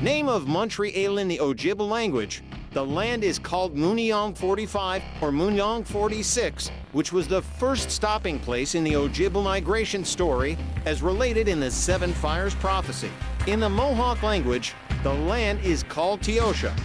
Name of Montreal in the Ojibwe language. The land is called Moonyong 45 or Moonyong 46, which was the first stopping place in the Ojibwe migration story as related in the Seven Fires prophecy. In the Mohawk language, the land is called Teosha.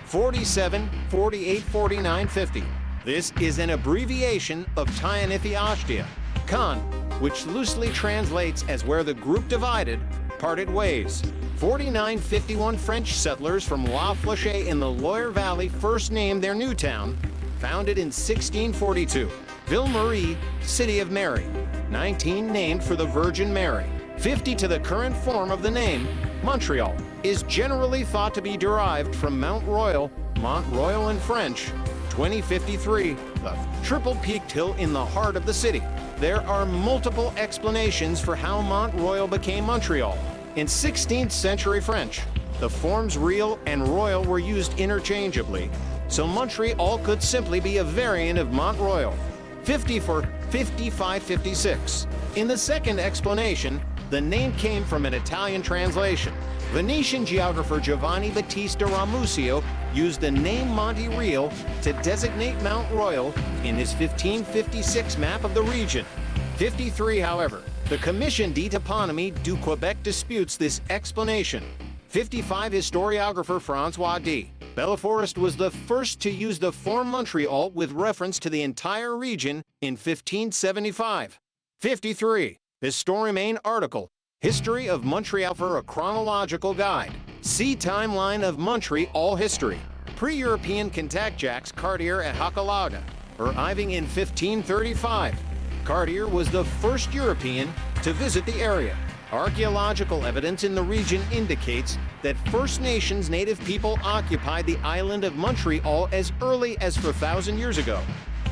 47, 48, 49, 50. This is an abbreviation of Tyanifi-Ashtia, Khan, which loosely translates as where the group divided, parted ways. 4951 French settlers from La Flèche in the Loire Valley first named their new town, founded in 1642. Ville Marie, City of Mary. 19 named for the Virgin Mary. 50 to the current form of the name, Montreal, is generally thought to be derived from Mount Royal, Mont Royal in French. 2053, the triple-peaked hill in the heart of the city. There are multiple explanations for how Mont Royal became Montreal. In 16th century French, the forms real and royal were used interchangeably, so Montreal could simply be a variant of Mont Royal. 50 for 5556. In the second explanation, the name came from an Italian translation. Venetian geographer Giovanni Battista Ramusio used the name Monte Real to designate Mount Royal in his 1556 map of the region. 53, however, the Commission de Toponymie du Quebec disputes this explanation. 55 historiographer François D. Belleforest was the first to use the form Montreal with reference to the entire region in 1575. 53. Historimain article, History of Montreal for a Chronological Guide. See Timeline of Montreal History. Pre-European contact Jacques Cartier at Hochelaga, arriving in 1535. Cartier was the first European to visit the area. Archaeological evidence in the region indicates that First Nations native people occupied the island of Montreal as early as 4,000 years ago.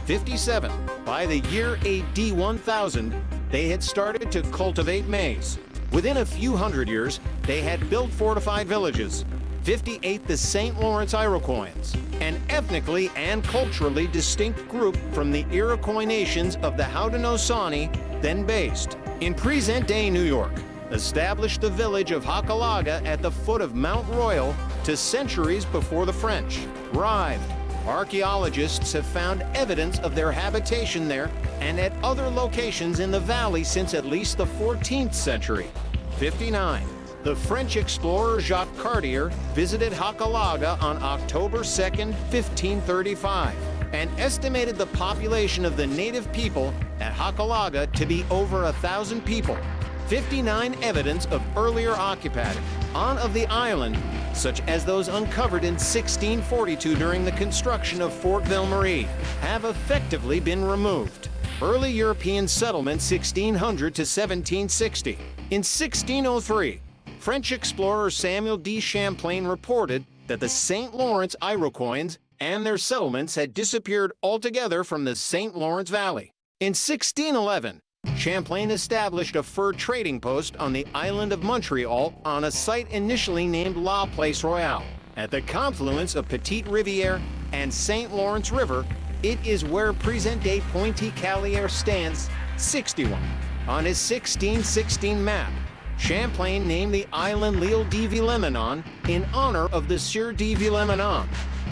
57. By the year AD 1000, they had started to cultivate maize. Within a few hundred years, they had built fortified villages. 58. The Saint Lawrence Iroquoians, an ethnically and culturally distinct group from the Iroquois nations of the Haudenosaunee, then based in present-day New York, established the village of Hochelaga at the foot of Mount Royal to centuries before the French arrived. Archaeologists have found evidence of their habitation there and at other locations in the valley since at least the 14th century. 59. The French explorer Jacques Cartier visited Hochelaga on October 2, 1535, and estimated the population of the native people at Hochelaga to be over 1,000 people. 59 evidence of earlier occupation of the island, such as those uncovered in 1642 during the construction of Fort Ville Marie, have effectively been removed. Early European settlement 1600 to 1760. In 1603, French explorer Samuel de Champlain reported that the Saint Lawrence Iroquoians and their settlements had disappeared altogether from the Saint Lawrence Valley. In 1611, Champlain established a fur trading post on the island of Montreal on a site initially named La Place Royale. At the confluence of Petite Rivière and Saint Lawrence River, it is where present-day Pointe-Calière stands. 61. On his 1616 map, Champlain named the island L'Île de Ville-Menon in honor of the Sieur de Ville-Menon,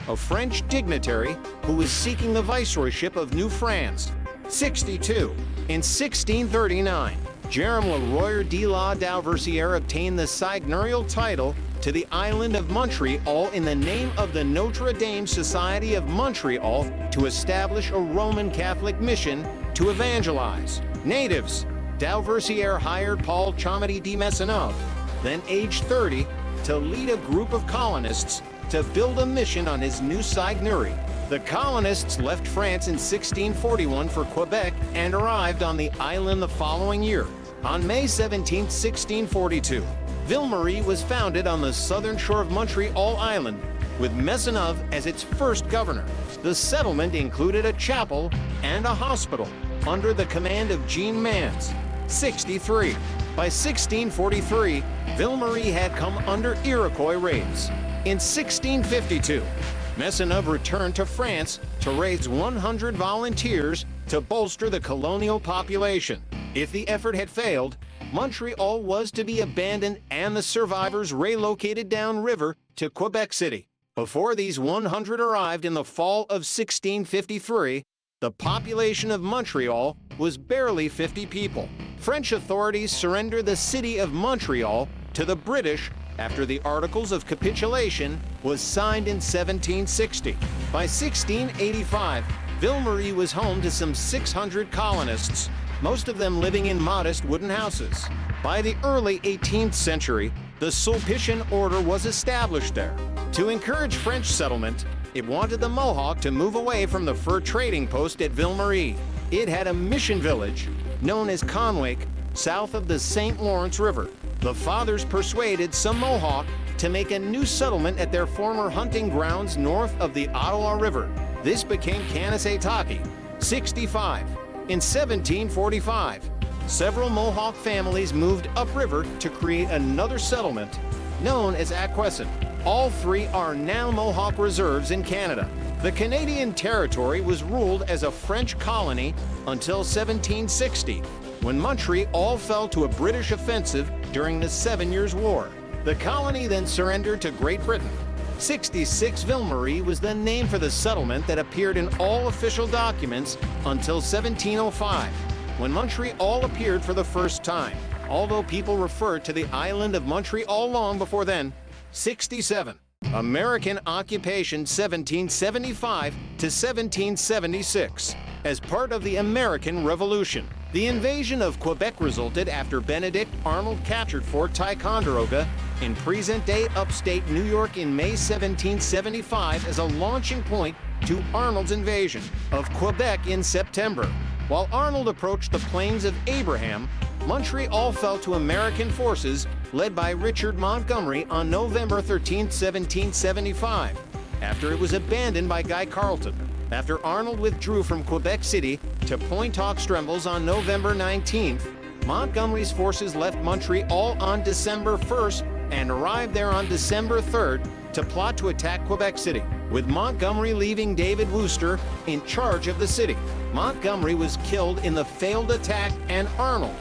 a French dignitary who was seeking the viceroyship of New France. 62. In 1639, Jérôme Leroyer de la Dauversière obtained the seigneurial title to the island of Montreal in the name of the Notre Dame Society of Montreal to establish a Roman Catholic mission to evangelize natives. Dauversière hired Paul Chomedy de Maisonneuve, then aged 30, to lead a group of colonists to build a mission on his new seigneury. The colonists left France in 1641 for Quebec and arrived on the island the following year. On May 17, 1642, Ville Marie was founded on the southern shore of Montreal Island, with Maisonneuve as its first governor. The settlement included a chapel and a hospital under the command of Jean Mans. 63. By 1643, Ville Marie had come under Iroquois raids. In 1652, Maisonneuve returned to France to raise 100 volunteers to bolster the colonial population. If the effort had failed, Montreal was to be abandoned and the survivors relocated downriver to Quebec City. Before these 100 arrived in the fall of 1653, the population of Montreal was barely 50 people. French authorities surrendered the city of Montreal to the British after the Articles of Capitulation was signed in 1760. By 1685, Ville-Marie was home to some 600 colonists, most of them living in modest wooden houses. By the early 18th century, the Sulpician order was established there. To encourage French settlement, it wanted the Mohawk to move away from the fur trading post at Ville-Marie. It had a mission village, known as Conwake, south of the Saint Lawrence River. The fathers persuaded some Mohawk to make a new settlement at their former hunting grounds north of the Ottawa River. This became Kanesatake, 65. In 1745, several Mohawk families moved upriver to create another settlement known as Akwesasne. All three are now Mohawk reserves in Canada. The Canadian territory was ruled as a French colony until 1760, when Montreal fell to a British offensive during the 7 Years' War. The colony then surrendered to Great Britain. 66 Ville-Marie was the name for the settlement that appeared in all official documents until 1705, when Montreal appeared for the first time, although people referred to the island of Montreal long before then. 67. American occupation 1775 to 1776. As part of the American Revolution, the invasion of Quebec resulted after Benedict Arnold captured Fort Ticonderoga in present-day upstate New York in May 1775 as a launching point to Arnold's invasion of Quebec in September. While Arnold approached the Plains of Abraham, Montreal fell to American forces led by Richard Montgomery on November 13, 1775, after it was abandoned by Guy Carleton. After Arnold withdrew from Quebec City to Pointe-aux-Trembles on November 19th, Montgomery's forces left Montreal on December 1st and arrived there on December 3rd to plot to attack Quebec City, with Montgomery leaving David Wooster in charge of the city. Montgomery was killed in the failed attack, and Arnold,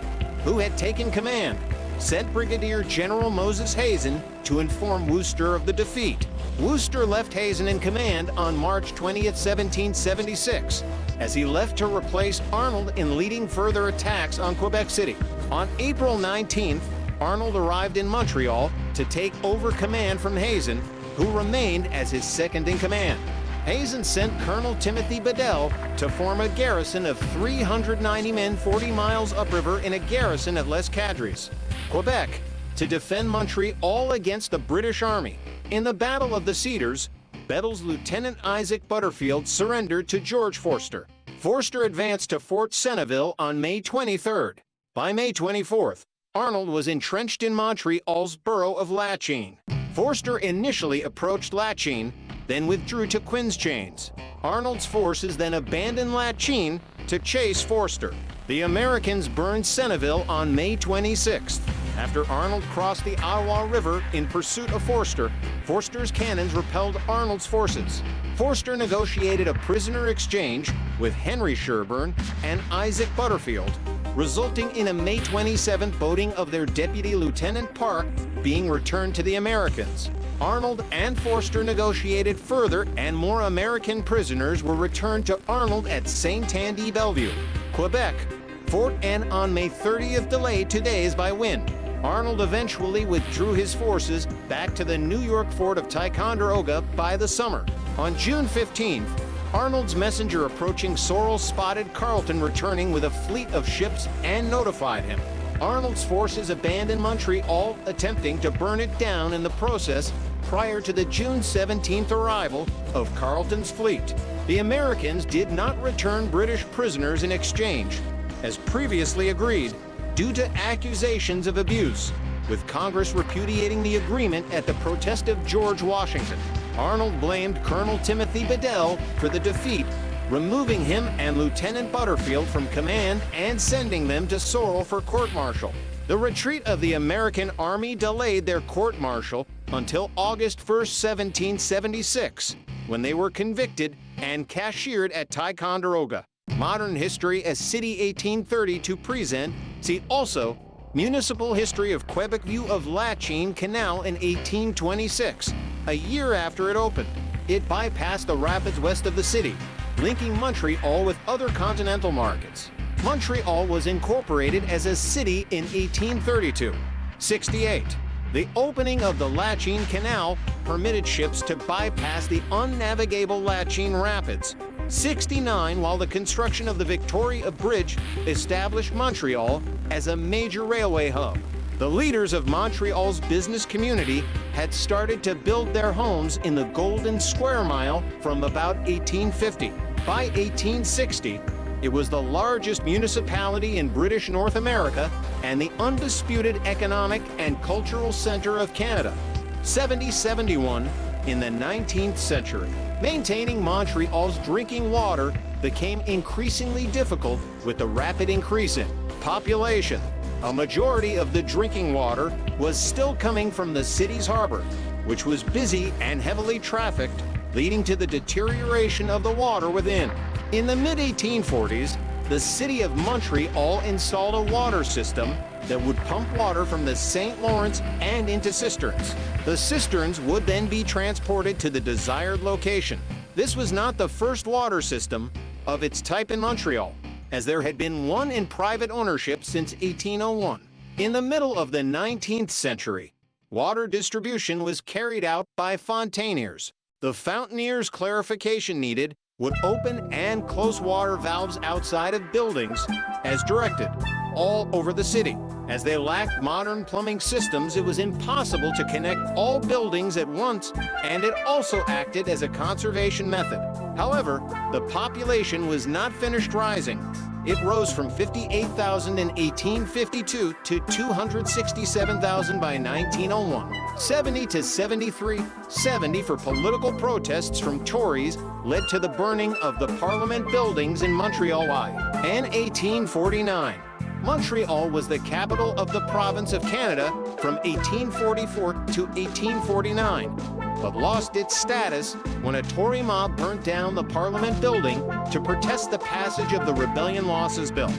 who had taken command, sent Brigadier General Moses Hazen to inform Wooster of the defeat. Wooster left Hazen in command on March 20, 1776, as he left to replace Arnold in leading further attacks on Quebec City. On April 19th, Arnold arrived in Montreal to take over command from Hazen, who remained as his second in command. Hazen sent Colonel Timothy Bedell to form a garrison of 390 men 40 miles upriver in a garrison at Les Cadres, Quebec, to defend Montreal against the British Army. In the Battle of the Cedars, Bedell's Lieutenant Isaac Butterfield surrendered to George Forster. Forster advanced to Fort Senneville on May 23rd. By May 24th, Arnold was entrenched in Montreal's borough of Lachine. Forster initially approached Lachine, then withdrew to Quinchains. Arnold's forces then abandoned Lachine to chase Forster. The Americans burned Senneville on May 26th. After Arnold crossed the Ottawa River in pursuit of Forster, Forster's cannons repelled Arnold's forces. Forster negotiated a prisoner exchange with Henry Sherburne and Isaac Butterfield, resulting in a May 27th boating of their deputy Lieutenant Park being returned to the Americans. Arnold and Forster negotiated further, and more American prisoners were returned to Arnold at Saint-Andy Bellevue, Quebec. Fort N on May 30th delayed 2 days by wind. Arnold eventually withdrew his forces back to the New York fort of Ticonderoga by the summer. On June 15th, Arnold's messenger approaching Sorrel spotted Carleton returning with a fleet of ships and notified him. Arnold's forces abandoned Montreal, attempting to burn it down in the process prior to the June 17th arrival of Carleton's fleet. The Americans did not return British prisoners in exchange, as previously agreed, due to accusations of abuse, with Congress repudiating the agreement at the protest of George Washington. Arnold blamed Colonel Timothy Bedell for the defeat, removing him and Lieutenant Butterfield from command and sending them to Sorrel for court-martial. The retreat of the American Army delayed their court-martial until August 1st, 1776, when they were convicted and cashiered at Ticonderoga. Modern History as City 1830 to present. See also Municipal history of Quebec view of Lachine Canal in 1826, a year after it opened. It bypassed the rapids west of the city, linking Montreal with other continental markets. Montreal was incorporated as a city in 1832. 68. The opening of the Lachine Canal permitted ships to bypass the unnavigable Lachine Rapids. 69. While the construction of the Victoria Bridge established Montreal as a major railway hub. The leaders of Montreal's business community had started to build their homes in the Golden Square Mile from about 1850. By 1860, it was the largest municipality in British North America and the undisputed economic and cultural center of Canada. 70-71. In the 19th century, maintaining Montreal's drinking water became increasingly difficult with the rapid increase in population. A majority of the drinking water was still coming from the city's harbor, which was busy and heavily trafficked, leading to the deterioration of the water within. In the mid-1840s, the city of Montreal installed a water system that would pump water from the Saint Lawrence and into cisterns. The cisterns would then be transported to the desired location. This was not the first water system of its type in Montreal, as there had been one in private ownership since 1801. In the middle of the 19th century, water distribution was carried out by fontaniers. The fountainier's clarification needed would open and close water valves outside of buildings as directed, all over the city. As they lacked modern plumbing systems, it was impossible to connect all buildings at once, and it also acted as a conservation method. However, the population was not finished rising. It rose from 58,000 in 1852 to 267,000 by 1901. 70 to 73. 70 for political protests from Tories led to the burning of the Parliament buildings in Montreal. In 1849, Montreal was the capital of the province of Canada from 1844 to 1849, but lost its status when a Tory mob burnt down the Parliament building to protest the passage of the Rebellion Losses Bill.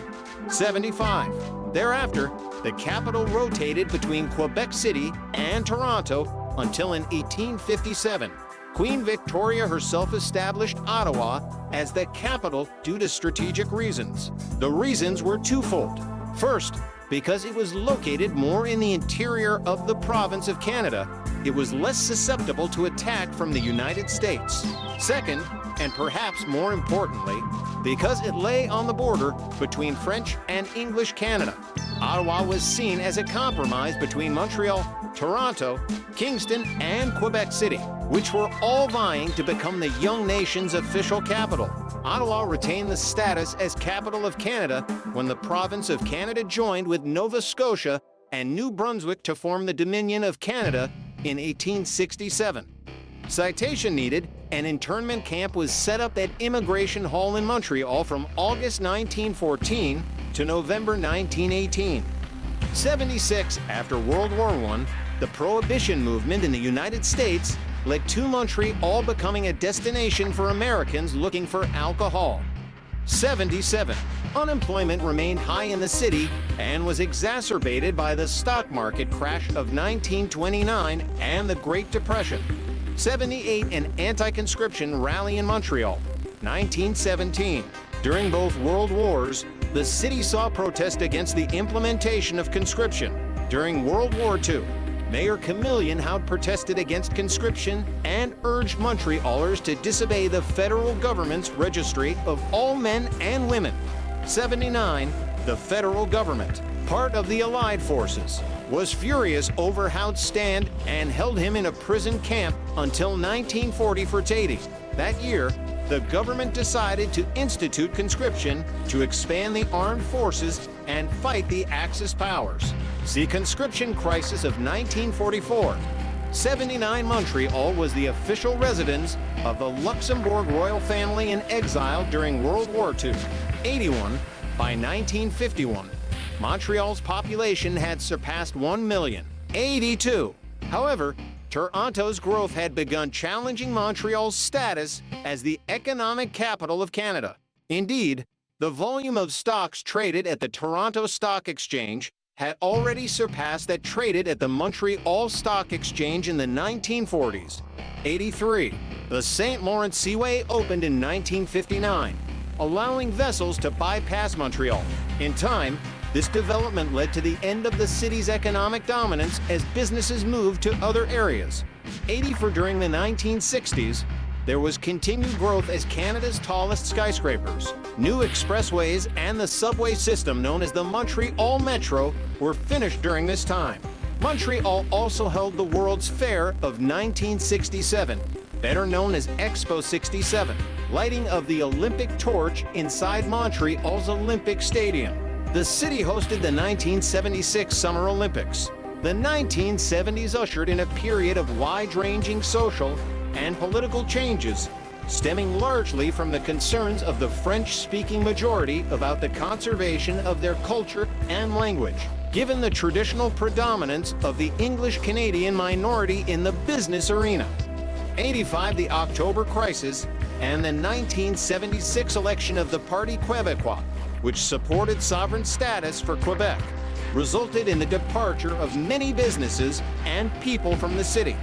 75. Thereafter, the capital rotated between Quebec City and Toronto until in 1857. Queen Victoria herself established Ottawa as the capital due to strategic reasons. The reasons were twofold. First, because it was located more in the interior of the province of Canada, it was less susceptible to attack from the United States. Second, and perhaps more importantly, because it lay on the border between French and English Canada. Ottawa was seen as a compromise between Montreal, Toronto, Kingston, and Quebec City, which were all vying to become the young nation's official capital. Ottawa retained the status as capital of Canada when the province of Canada joined with Nova Scotia and New Brunswick to form the Dominion of Canada in 1867. Citation needed, an internment camp was set up at Immigration Hall in Montreal from August 1914 to November 1918. 76. After World War I, the Prohibition movement in the United States led to Montreal becoming a destination for Americans looking for alcohol. 77. Unemployment remained high in the city and was exacerbated by the stock market crash of 1929 and the Great Depression. 78. An anti-conscription rally in Montreal. 1917. During both World Wars, the city saw protest against the implementation of conscription. During World War II, Mayor Camillion had protested against conscription and urged Montrealers to disobey the federal government's registry of all men and women. 79. The federal government, part of the Allied forces, was furious over Howe's stand and held him in a prison camp until 1940 for Tatey. That year, the government decided to institute conscription to expand the armed forces and fight the Axis powers. See Conscription Crisis of 1944. 79. Montreal was the official residence of the Luxembourg royal family in exile during World War II. 81. By 1951, Montreal's population had surpassed 1 million. 82. However, Toronto's growth had begun challenging Montreal's status as the economic capital of Canada. Indeed, the volume of stocks traded at the Toronto Stock Exchange had already surpassed that traded at the Montreal Stock Exchange in the 1940s. 83. The Saint Lawrence Seaway opened in 1959, allowing vessels to bypass Montreal. In time, this development led to the end of the city's economic dominance as businesses moved to other areas. 84. During the 1960s, there was continued growth as Canada's tallest skyscrapers, new expressways, and the subway system known as the Montreal Metro were finished during this time. Montreal also held the World's Fair of 1967, better known as Expo 67, lighting of the Olympic torch inside Montreal's Olympic Stadium. The city hosted the 1976 Summer Olympics. The 1970s ushered in a period of wide-ranging social and political changes, stemming largely from the concerns of the French-speaking majority about the conservation of their culture and language, given the traditional predominance of the English-Canadian minority in the business arena. 85. The October Crisis and the 1976 election of the Parti Québécois, which supported sovereign status for Quebec, resulted in the departure of many businesses and people from the city.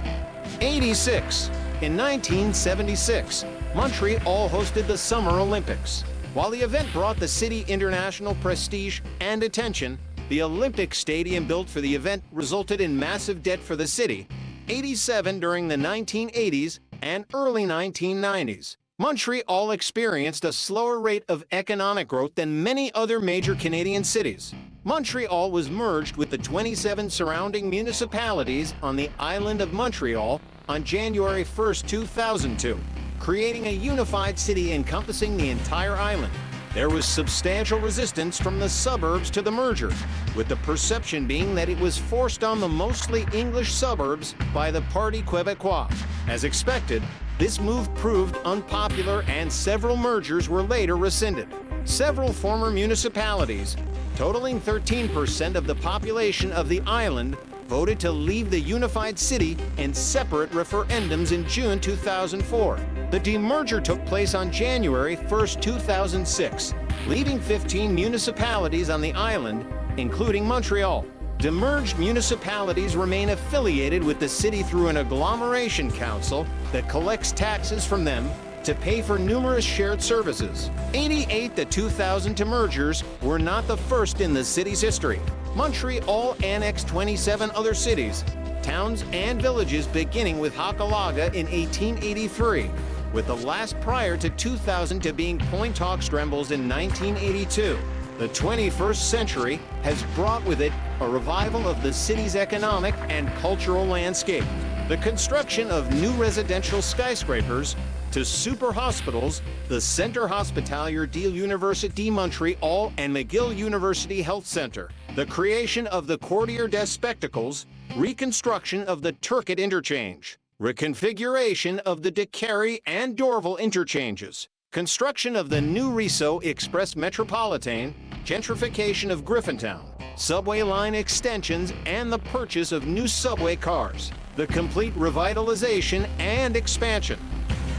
86. In 1976, Montreal hosted the Summer Olympics. While the event brought the city international prestige and attention, the Olympic Stadium built for the event resulted in massive debt for the city. 87. During the 1980s and early 1990s, Montreal experienced a slower rate of economic growth than many other major Canadian cities. Montreal was merged with the 27 surrounding municipalities on the island of Montreal on January 1, 2002, creating a unified city encompassing the entire island. There was substantial resistance from the suburbs to the merger, with the perception being that it was forced on the mostly English suburbs by the Parti Québécois. As expected, this move proved unpopular and several mergers were later rescinded. Several former municipalities, totaling 13% of the population of the island, voted to leave the unified city in separate referendums in June 2004. The demerger took place on January 1, 2006, leaving 15 municipalities on the island, including Montreal. Demerged municipalities remain affiliated with the city through an agglomeration council that collects taxes from them to pay for numerous shared services. 88. The 2000 demergers were not the first in the city's history. Montreal annexed 27 other cities, towns, and villages beginning with Hochelaga in 1883, with the last prior to 2000 to being Pointe-aux-Trembles in 1982. The 21st century has brought with it a revival of the city's economic and cultural landscape. The construction of new residential skyscrapers to super hospitals, the Centre Hospitalier de l'Université Montréal and McGill University Health Center, the creation of the Quartier des Spectacles, reconstruction of the Turcotte interchange, reconfiguration of the DeCarry and Dorval interchanges, construction of the new Riceau Express Metropolitain, gentrification of Griffintown, subway line extensions, and the purchase of new subway cars, the complete revitalization and expansion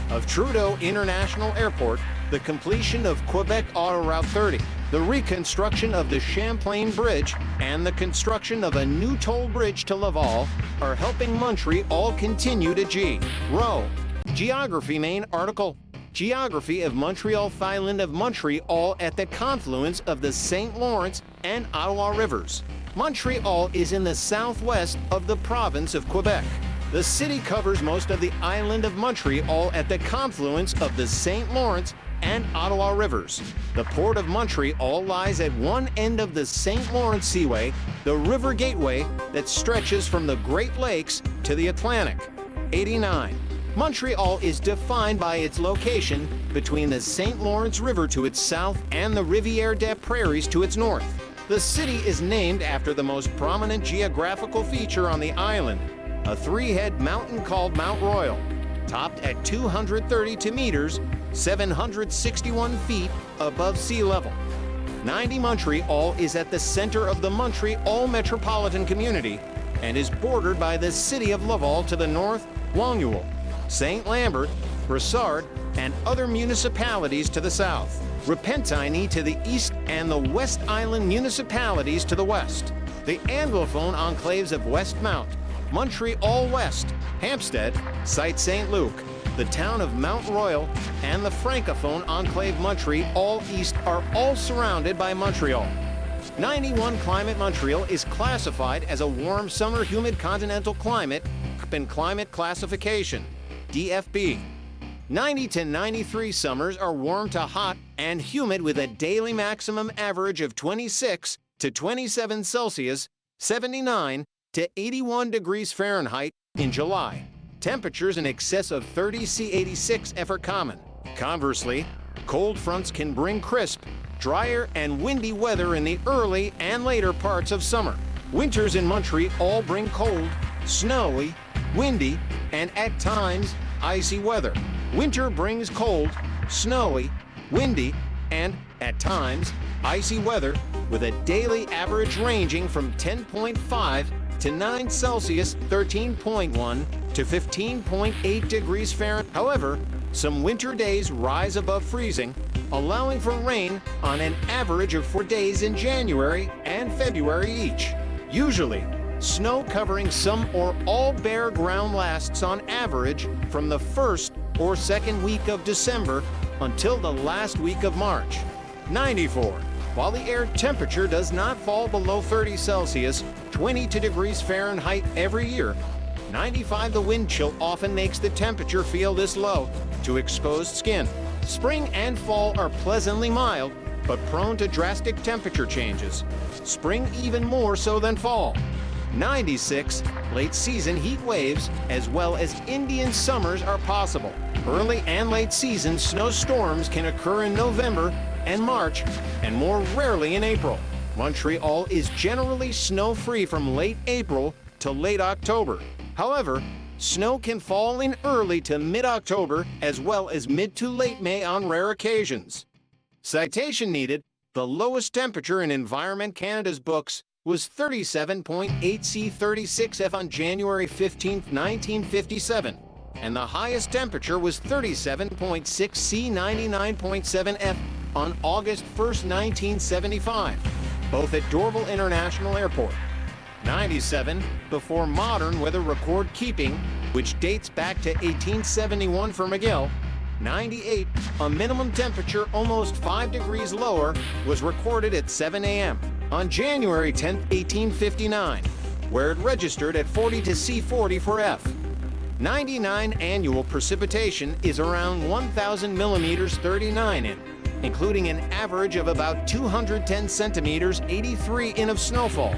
of Trudeau International Airport, the completion of Quebec Auto Route 30, the reconstruction of the Champlain Bridge, and the construction of a new toll bridge to Laval are helping Montreal continue to grow. Geography main article. Geography of Montreal Island of Montreal at the confluence of the Saint Lawrence and Ottawa rivers. Montreal is in the southwest of the province of Quebec. The city covers most of the island of Montreal at the confluence of the Saint Lawrence and Ottawa rivers. The port of Montreal lies at one end of the Saint Lawrence Seaway, the river gateway that stretches from the Great Lakes to the Atlantic. 89. Montreal is defined by its location between the Saint Lawrence River to its south and the Rivière des Prairies to its north. The city is named after the most prominent geographical feature on the island, a three-head mountain called Mount Royal, topped at 232 meters, 761 feet above sea level. 90. Montreal is at the center of the Montreal metropolitan community and is bordered by the city of Laval to the north, Longueuil, St. Lambert, Brossard, and other municipalities to the south, Repentigny to the east, and the West Island municipalities to the west. the Anglophone enclaves of Westmount, Montreal West, Hampstead, Site St. Luc, the town of Mount Royal, and the Francophone enclave Montreal East are all surrounded by Montreal. 91 Climate Montreal is classified as a warm summer humid continental climate and climate classification, DFB. 90 to 93 summers are warm to hot and humid with a daily maximum average of 26 to 27 Celsius, 79 to 81 degrees Fahrenheit in July. Temperatures in excess of 30 C86 are common. Conversely, cold fronts can bring crisp, drier and windy weather in the early and later parts of summer. Winters in Montreal bring cold, snowy, windy, and at times icy weather. Winter brings cold, snowy, windy, and at times icy weather with a daily average ranging from 10.5 to 9 Celsius, 13.1 to 15.8 degrees Fahrenheit. However, some winter days rise above freezing, allowing for rain on an average of 4 days in January and February each. Usually, snow covering some or all bare ground lasts on average from the first or second week of December until the last week of March. 94. While the air temperature does not fall below 30 Celsius, 22 degrees Fahrenheit every year, 95 the wind chill often makes the temperature feel this low to exposed skin. Spring and fall are pleasantly mild, but prone to drastic temperature changes. Spring even more so than fall. 96 late season heat waves as well as Indian summers are possible. Early and late season snowstorms can occur in November and March, and more rarely in April. Montreal is generally snow-free from late April to late October. However, snow can fall in early to mid-October as well as mid to late May on rare occasions. Citation needed: the lowest temperature in Environment Canada's books was 37.8 C36F on January 15, 1957, and the highest temperature was 37.6 C99.7F on August 1, 1975, both at Dorval International Airport. 97, before modern weather record keeping, which dates back to 1871 for McGill. 98, a minimum temperature almost 5 degrees lower, was recorded at 7 a.m. on January 10, 1859, where it registered at 40 to C40 for F. 99 annual precipitation is around 1,000 millimeters 39 in, including an average of about 210 centimeters 83 in of snowfall,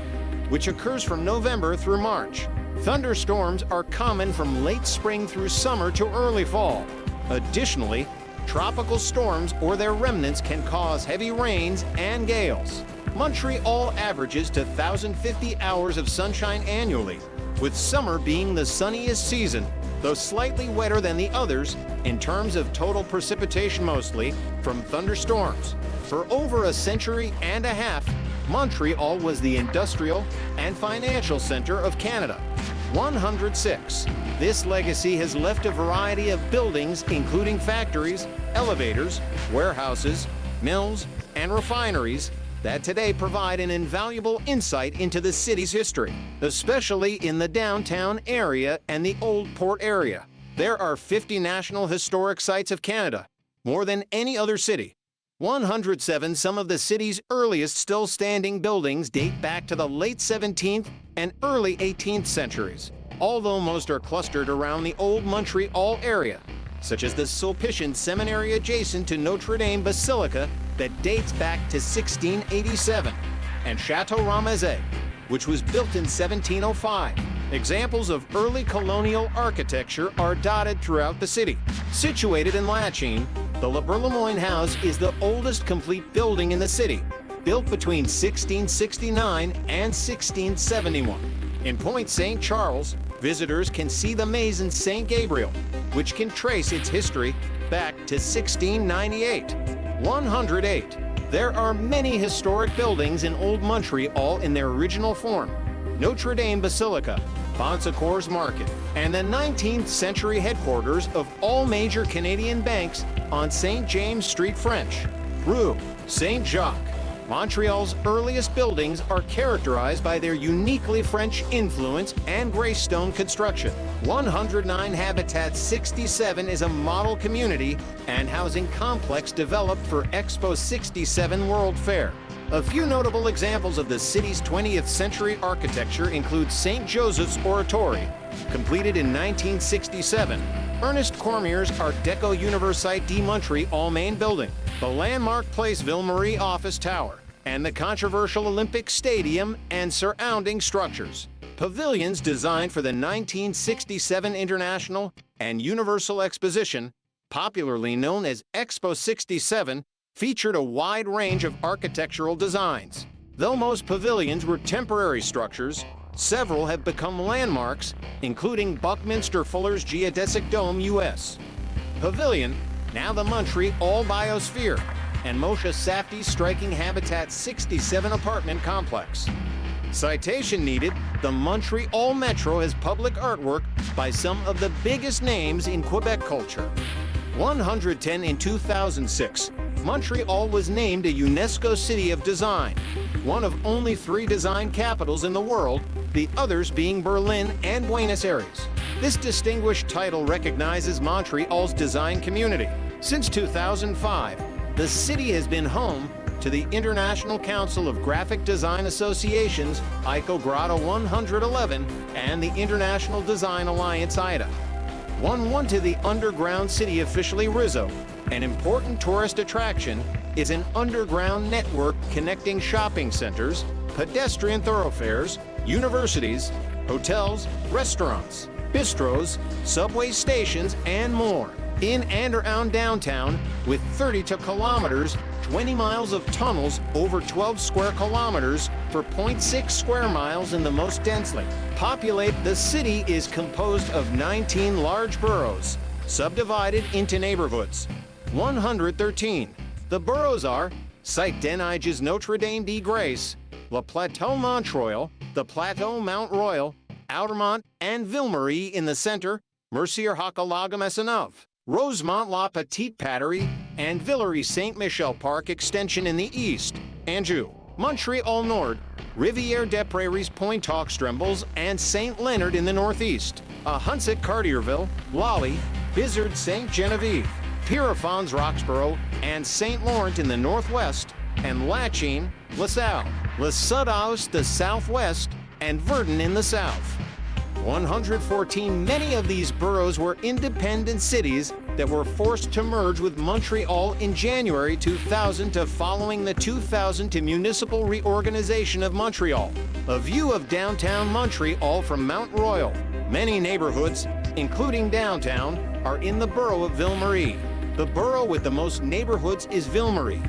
which occurs from November through March. Thunderstorms are common from late spring through summer to early fall. Additionally, tropical storms or their remnants can cause heavy rains and gales. Montreal averages to 1,050 hours of sunshine annually, with summer being the sunniest season, though slightly wetter than the others in terms of total precipitation, mostly from thunderstorms. For over a century and a half, Montreal was the industrial and financial center of Canada. 106. This legacy has left a variety of buildings, including factories, elevators, warehouses, mills, and refineries that today provide an invaluable insight into the city's history, especially in the downtown area and the Old Port area. There are 50 National Historic Sites of Canada, more than any other city. 107. Some of the city's earliest still standing buildings date back to the late 17th and early 18th centuries, although most are clustered around the old Montreal area, such as the Sulpician Seminary adjacent to Notre Dame Basilica that dates back to 1687, and Chateau Ramezay, which was built in 1705. Examples of early colonial architecture are dotted throughout the city. Situated in Lachine, the Le Bourlemoyne House is the oldest complete building in the city, built between 1669 and 1671. In Point St. Charles, visitors can see the maize in St. Gabriel, which can trace its history back to 1698. 108. There are many historic buildings in Old Montreal in their original form. Notre Dame Basilica, Bon Secours Market, and the 19th century headquarters of all major Canadian banks on St. James Street French, Rue Saint Jacques, Montreal's earliest buildings are characterized by their uniquely French influence and gray stone construction. 109 Habitat 67 is a model community and housing complex developed for Expo 67 World Fair. A few notable examples of the city's 20th century architecture include St. Joseph's Oratory, completed in 1967, Ernest Cormier's Art Deco Université de Montréal main building, the landmark Place Ville-Marie office tower, and the controversial Olympic Stadium and surrounding structures. Pavilions designed for the 1967 International and Universal Exposition, popularly known as Expo 67, featured a wide range of architectural designs. Though most pavilions were temporary structures, several have become landmarks, including Buckminster Fuller's Geodesic Dome, U.S. Pavilion, now the Montreal Biosphere, and Moshe Safdie's striking Habitat 67 apartment complex. Citation needed, the Montreal Metro has public artwork by some of the biggest names in Quebec culture. 110 in 2006, Montreal was named a UNESCO City of Design, one of only 3 design capitals in the world, the others being Berlin and Buenos Aires. This distinguished title recognizes Montreal's design community. Since 2005, the city has been home to the International Council of Graphic Design Associations, ICO-Grado 111, and the International Design Alliance, IDA. 1 to the underground city officially Rizzo. An important tourist attraction is an underground network connecting shopping centers, pedestrian thoroughfares, universities, hotels, restaurants, bistros, subway stations, and more. In and around downtown, with 32 kilometers, 20 miles of tunnels over 12 square kilometers for 0.6 square miles in the most densely populated, the city is composed of 19 large boroughs, subdivided into neighborhoods. 113. The boroughs are Saint-Denis Notre-Dame de Grace, Le Plateau Montreal, the Plateau Mount Royal, Outremont and Ville-Marie in the center, Mercier Hochelaga Maisonneuve, Rosemont La Petite Patrie, and Villeray Saint-Michel Park Extension in the east, Anjou, Montreal Nord, Rivière des Prairies Pointe-aux-Trembles, and St. Leonard in the northeast, Ahuntsic Cartierville, Lally, Bizard St. Genevieve, Pierrefonds Roxborough, and Saint Laurent in the northwest, and Lachine, LaSalle, Les Sudhaus the southwest, and Verdun in the south. 114. Many of these boroughs were independent cities that were forced to merge with Montreal in January 2000 following the 2000 municipal reorganization of Montreal. A view of downtown Montreal from Mount Royal. Many neighborhoods, including downtown, are in the borough of Ville-Marie. The borough with the most neighborhoods is Ville-Marie,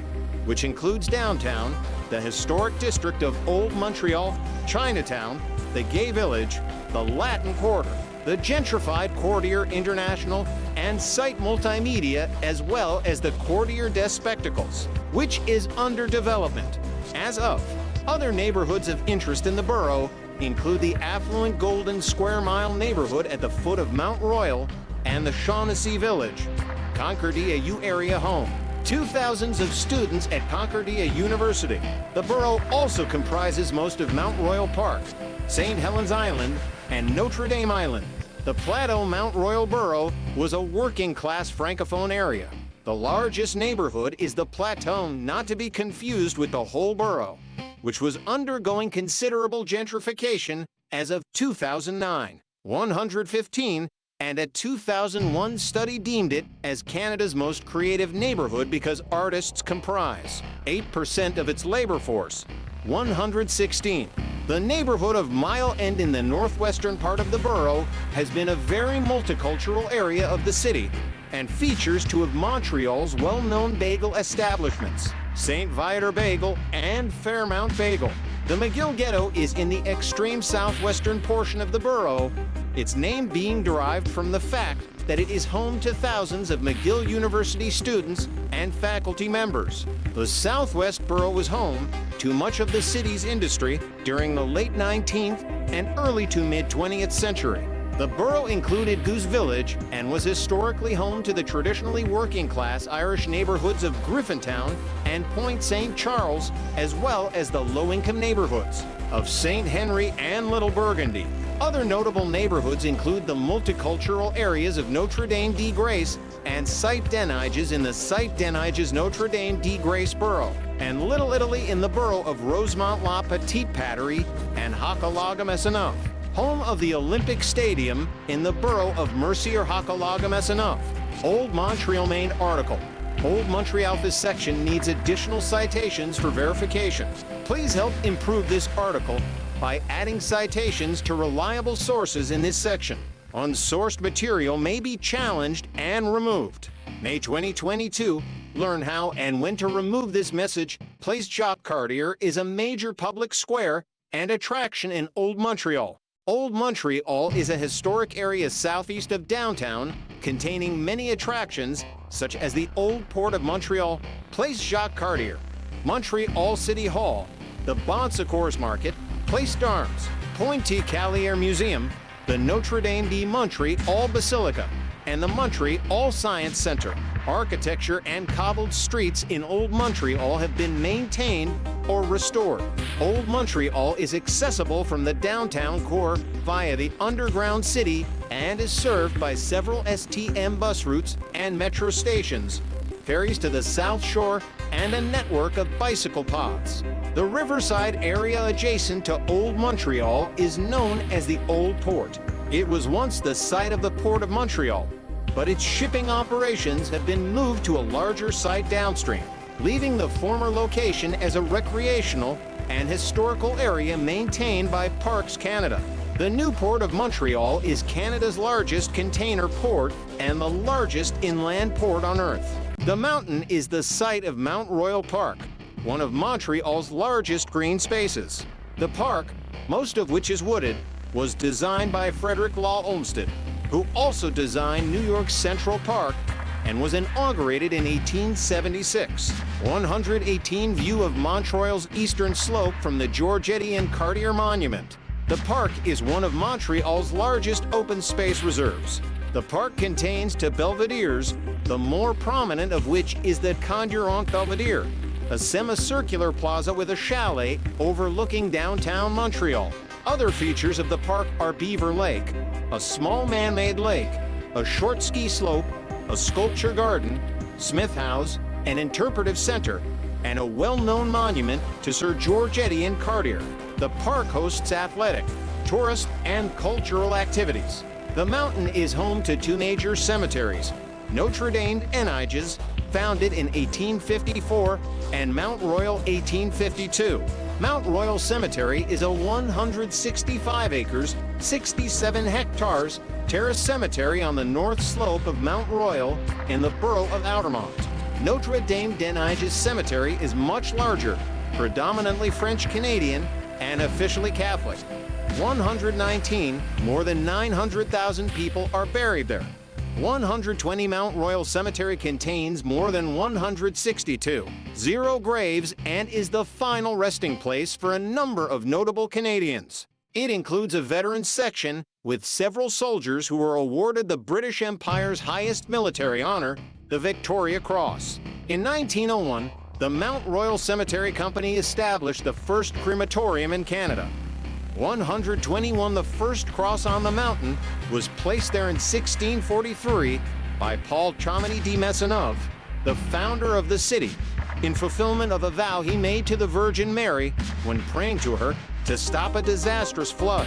which includes downtown, the historic district of Old Montreal, Chinatown, the Gay Village, the Latin Quarter, the gentrified Quartier International, and Site Multimedia, as well as the Quartier des Spectacles, which is under development. As of, other neighborhoods of interest in the borough include the affluent Golden Square Mile neighborhood at the foot of Mount Royal and the Shaughnessy Village, Concordia U Area Home, 2,000s of students at Concordia University. The borough also comprises most of Mount Royal Park, St. Helens Island, and Notre Dame Island. The Plateau Mount Royal Borough was a working-class Francophone area. The largest neighborhood is the Plateau, not to be confused with the whole borough, which was undergoing considerable gentrification as of 2009. 115, and a 2001 study deemed it as Canada's most creative neighborhood because artists comprise 8% of its labor force. 116. The neighborhood of Mile End in the northwestern part of the borough has been a very multicultural area of the city and features 2 of Montreal's well-known bagel establishments, St. Viator Bagel and Fairmount Bagel. The McGill Ghetto is in the extreme southwestern portion of the borough, its name being derived from the fact that it is home to thousands of McGill University students and faculty members. The Southwest Borough was home to much of the city's industry during the late 19th and early to mid-20th century. The borough included Goose Village and was historically home to the traditionally working-class Irish neighborhoods of Griffintown and Point St. Charles, as well as the low-income neighborhoods of St. Henry and Little Burgundy. Other notable neighborhoods include the multicultural areas of Notre-Dame-de-Grace and Saint-Denis in the Saint-Denis-Notre-Dame-de-Grace borough, and Little Italy in the borough of Rosemont-la-Petite-Patrie and Hochelaga-Maisonneuve, home of the Olympic Stadium in the borough of Mercier-Hochelaga-Maisonneuve. Old Montreal main article. Old Montreal. This section needs additional citations for verification. Please help improve this article by adding citations to reliable sources in this section. Unsourced material may be challenged and removed. May 2022, learn how and when to remove this message. Place Jacques Cartier is a major public square and attraction in Old Montreal. Old Montreal is a historic area southeast of downtown, containing many attractions, such as the Old Port of Montreal, Place Jacques Cartier, Montreal City Hall, the Bon Secours Market, Place d'Armes, Pointe-Callière Museum, the Notre-Dame de Montreal Basilica, and the Montreal Science Center. Architecture and cobbled streets in Old Montreal have been maintained or restored. Old Montreal is accessible from the downtown core via the underground city and is served by several STM bus routes and metro stations, ferries to the South Shore, and a network of bicycle pods. The riverside area adjacent to Old Montreal is known as the Old Port. It was once the site of the Port of Montreal, but its shipping operations have been moved to a larger site downstream, leaving the former location as a recreational and historical area maintained by Parks Canada. The new Port of Montreal is Canada's largest container port and the largest inland port on Earth. The mountain is the site of Mount Royal Park, one of Montreal's largest green spaces. The park, most of which is wooded, was designed by Frederick Law Olmsted, who also designed New York's Central Park and was inaugurated in 1876. 118 view of Montreal's eastern slope from the Georgetti and Cartier Monument. The park is one of Montreal's largest open space reserves. The park contains two belvederes, the more prominent of which is the Condurant Belvedere, a semicircular plaza with a chalet overlooking downtown Montreal. Other features of the park are Beaver Lake, a small man-made lake, a short ski slope, a sculpture garden, Smith House, an interpretive center, and a well-known monument to Sir George Etienne Cartier. The park hosts athletic, tourist, and cultural activities. The mountain is home to two major cemeteries, Notre-Dame-des-Neiges, founded in 1854, and Mount Royal 1852. Mount Royal Cemetery is a 165 acres, 67 hectares, terrace cemetery on the north slope of Mount Royal in the borough of Outremont. Notre-Dame-des-Neiges Cemetery is much larger, predominantly French-Canadian, and officially Catholic. 119, more than 900,000 people are buried there. 120 Mount Royal Cemetery contains more than 162 graves and is the final resting place for a number of notable Canadians. It includes a veterans section with several soldiers who were awarded the British Empire's highest military honor, the Victoria Cross. In 1901, the Mount Royal Cemetery Company established the first crematorium in Canada. 121, the first cross on the mountain, was placed there in 1643 by Paul Chamonix de Maisonneuve, the founder of the city, in fulfillment of a vow he made to the Virgin Mary when praying to her to stop a disastrous flood.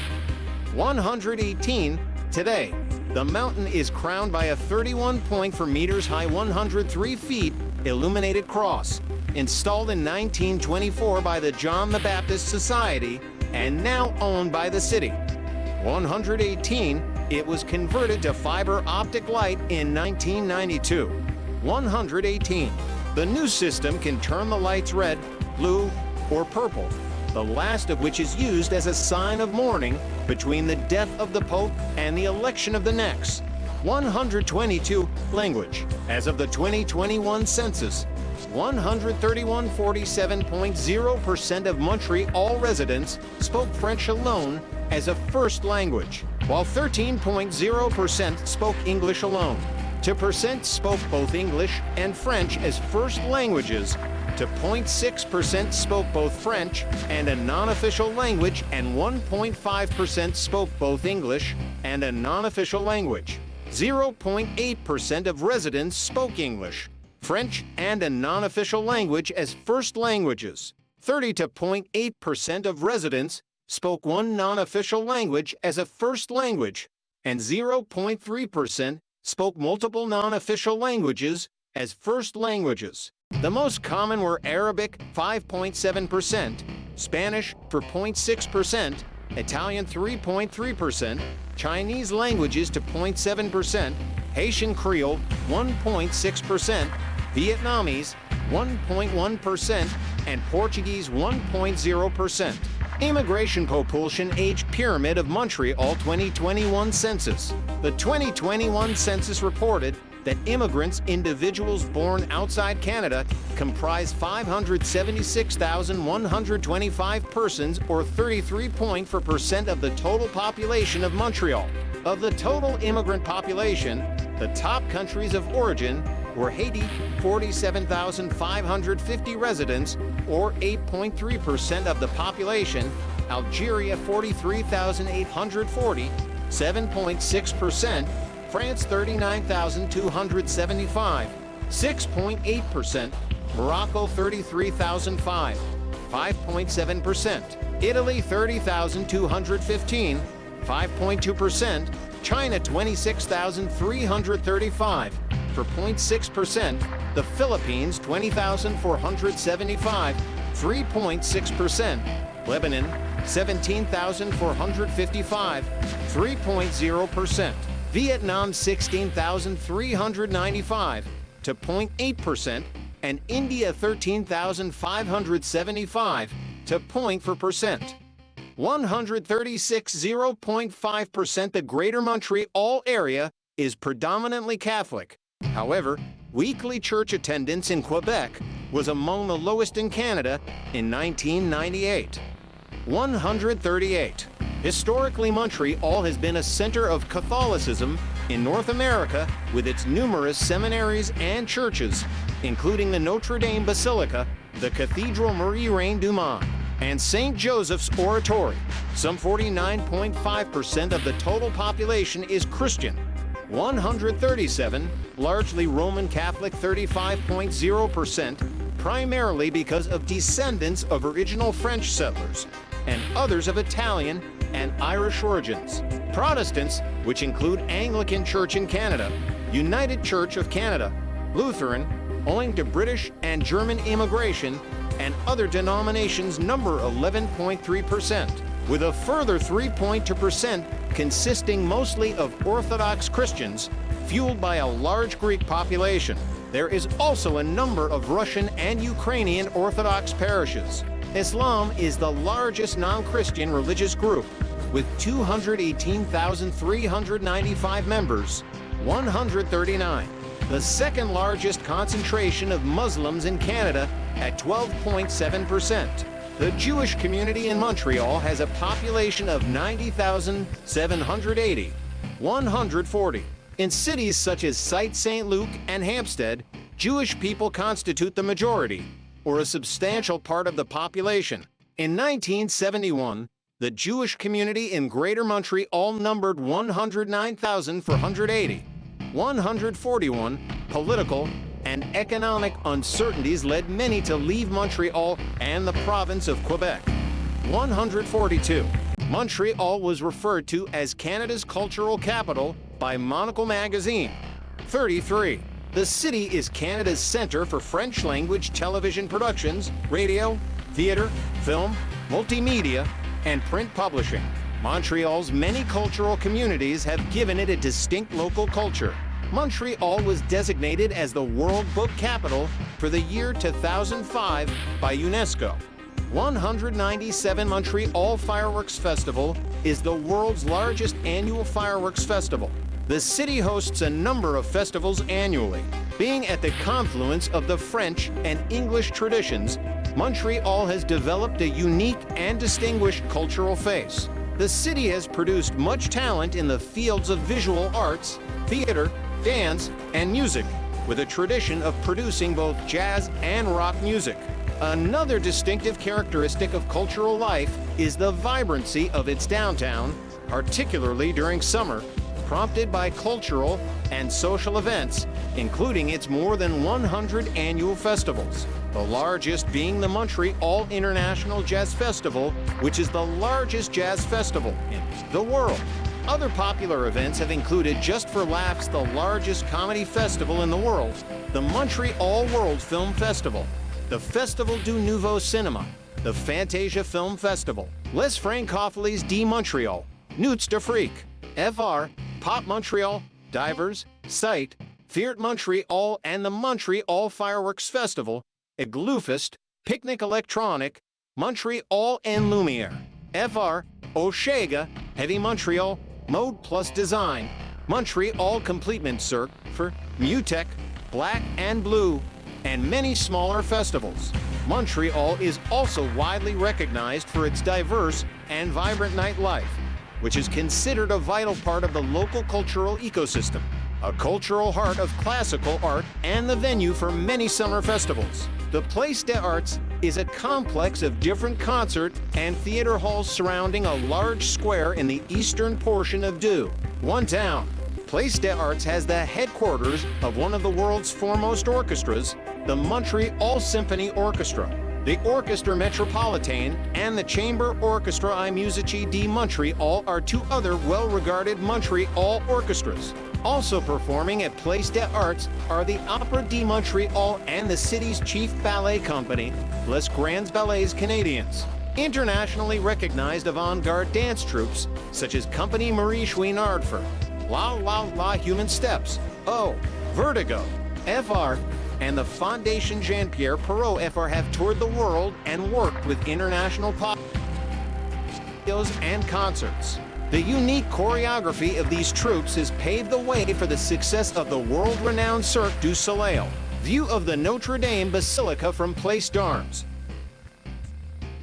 118, today, the mountain is crowned by a 31.4 meters high, 103 feet, illuminated cross, installed in 1924 by the John the Baptist Society and now owned by the city. 118, it was converted to fiber optic light in 1992. 118, the new system can turn the lights red, blue, or purple, the last of which is used as a sign of mourning between the death of the Pope and the election of the next. 122, language. As of the 2021 census, 131.47% of Montreal residents spoke French alone as a first language. while 13.0% spoke English alone. 2% spoke both English and French as first languages, to 0.6% spoke both French and a non-official language, and 1.5% spoke both English and a non-official language. 0.8% of residents spoke English, French, and a non-official language as first languages. 30.8% of residents spoke one non-official language as a first language, and 0.3% spoke multiple non-official languages as first languages. The most common were Arabic, 5.7%, Spanish, 4.6%, Italian, 3.3%, Chinese languages to 0.7%, Haitian Creole, 1.6%, Vietnamese, 1.1%, and Portuguese, 1.0%. Immigration Propulsion Age Pyramid of Montreal 2021 Census. The 2021 census reported that immigrants, individuals born outside Canada, comprise 576,125 persons, or 33.4% of the total population of Montreal. Of the total immigrant population, the top countries of origin were Haiti, 47,550 residents, or 8.3% of the population; Algeria, 43,840, 7.6%; France, 39,275, 6.8%; Morocco, 33,005, 5.7%; Italy, 30,215, 5.2%; China, 26,335, 4.6%; the Philippines, 20,475, 3.6%; Lebanon, 17,455, 3.0%; Vietnam, 16,395, to 0.8%, and India, 13,575, to 0.4%. 136, 0.5%. The Greater Montreal area is predominantly Catholic. However, weekly church attendance in Quebec was among the lowest in Canada in 1998. 138. Historically, Montreal has been a center of Catholicism in North America, with its numerous seminaries and churches, including the Notre Dame Basilica, the Cathedral Marie-Reine du Mans, and St. Joseph's Oratory. Some 49.5% of the total population is Christian. 137, largely Roman Catholic, 35.0%, primarily because of descendants of original French settlers, and others of Italian and Irish origins. Protestants, which include Anglican Church in Canada, United Church of Canada, Lutheran, owing to British and German immigration, and other denominations number 11.3%, with a further 3.2% consisting mostly of Orthodox Christians, fueled by a large Greek population. There is also a number of Russian and Ukrainian Orthodox parishes. Islam is the largest non-Christian religious group, with 218,395 members. 139. The second largest concentration of Muslims in Canada at 12.7%. The Jewish community in Montreal has a population of 90,780. 140. In cities such as Saint Luc and Hampstead, Jewish people constitute the majority, or a substantial part of the population. In 1971, the Jewish community in Greater Montreal numbered 109,480. 141. Political and economic uncertainties led many to leave Montreal and the province of Quebec. 142. Montreal was referred to as Canada's cultural capital by Monocle magazine. 33. The city is Canada's center for French-language television productions, radio, theater, film, multimedia, and print publishing. Montreal's many cultural communities have given it a distinct local culture. Montreal was designated as the World Book Capital for the year 2005 by UNESCO. 197. Montreal Fireworks Festival is the world's largest annual fireworks festival. The city hosts a number of festivals annually. Being at the confluence of the French and English traditions, Montreal has developed a unique and distinguished cultural face. The city has produced much talent in the fields of visual arts, theater, dance, and music, with a tradition of producing both jazz and rock music. Another distinctive characteristic of cultural life is the vibrancy of its downtown, particularly during summer, prompted by cultural and social events, including its more than 100 annual festivals, the largest being the Montreal International Jazz Festival, which is the largest jazz festival in the world. Other popular events have included, just for laughs, the largest comedy festival in the world, the Montreal World Film Festival, the Festival du Nouveau Cinema, the Fantasia Film Festival, Les Francophiles de Montreal, Nuits d'Afrique, FR, Pop Montreal, Divers, Sight, Fiert Montreal, and the Montreal Fireworks Festival, Igloofest, Picnic Electronic, Montreal en Lumière, FR, Hochelaga, Heavy Montreal, Mode Plus Design, Montreal Completement Cirque for Mutech, Black and Blue, and many smaller festivals. Montreal is also widely recognized for its diverse and vibrant nightlife, which is considered a vital part of the local cultural ecosystem, a cultural heart of classical art, and the venue for many summer festivals. The Place des Arts is a complex of different concert and theater halls surrounding a large square in the eastern portion of One Town. Place des Arts has the headquarters of one of the world's foremost orchestras, the Montreal Symphony Orchestra, the Orchestre Metropolitain, and the Chamber Orchestra I Musici de Montreal are two other well-regarded Montreal orchestras. Also performing at Place des Arts are the Opera de Montreal and the city's chief ballet company, Les Grands Ballets Canadiens. Internationally recognized avant-garde dance troupes such as Compagnie Marie Chouinard for La La La Human Steps, Oh, Vertigo, FR, and the Fondation Jean-Pierre Perrault FR have toured the world and worked with international pop shows and concerts. The unique choreography of these troupes has paved the way for the success of the world-renowned Cirque du Soleil. View of the Notre Dame Basilica from Place d'Armes.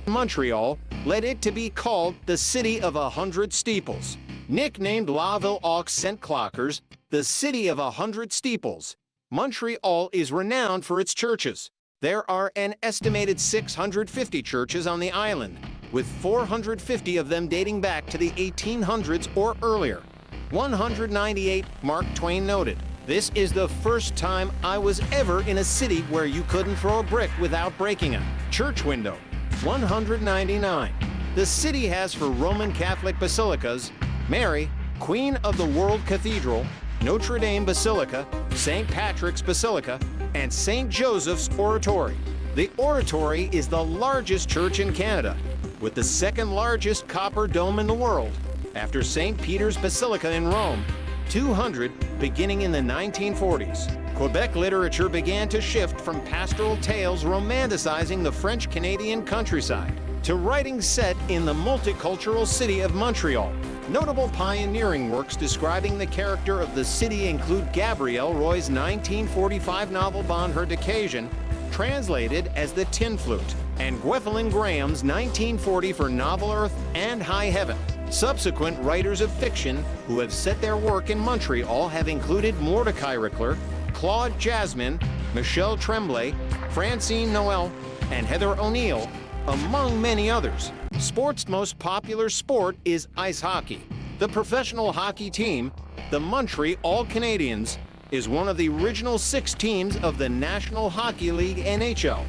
Montreal led it to be called the City of 100 Steeples. Nicknamed La Ville aux Cent Clockers, the City of 100 Steeples, Montreal is renowned for its churches. There are an estimated 650 churches on the island, with 450 of them dating back to the 1800s or earlier. 198, Mark Twain noted, "This is the first time I was ever in a city where you couldn't throw a brick without breaking a church window." 199. The city has for Roman Catholic basilicas, Mary, Queen of the World Cathedral, Notre Dame Basilica, St. Patrick's Basilica, and St. Joseph's Oratory. The Oratory is the largest church in Canada, with the second largest copper dome in the world, after St. Peter's Basilica in Rome, 200, beginning in the 1940s. Quebec literature began to shift from pastoral tales romanticizing the French-Canadian countryside to writing set in the multicultural city of Montreal. Notable pioneering works describing the character of the city include Gabrielle Roy's 1945 novel Bonheur d'Occasion, translated as The Tin Flute, and Gwethelyn Graham's 1944 novel Earth and High Heaven. Subsequent writers of fiction who have set their work in Montreal have included Mordecai Rickler, Claude Jasmin, Michelle Tremblay, Francine Noel, and Heather O'Neill, among many others. Sport's most popular sport is ice hockey. The professional hockey team, the Montreal Canadiens, is one of the original 6 teams of the National Hockey League NHL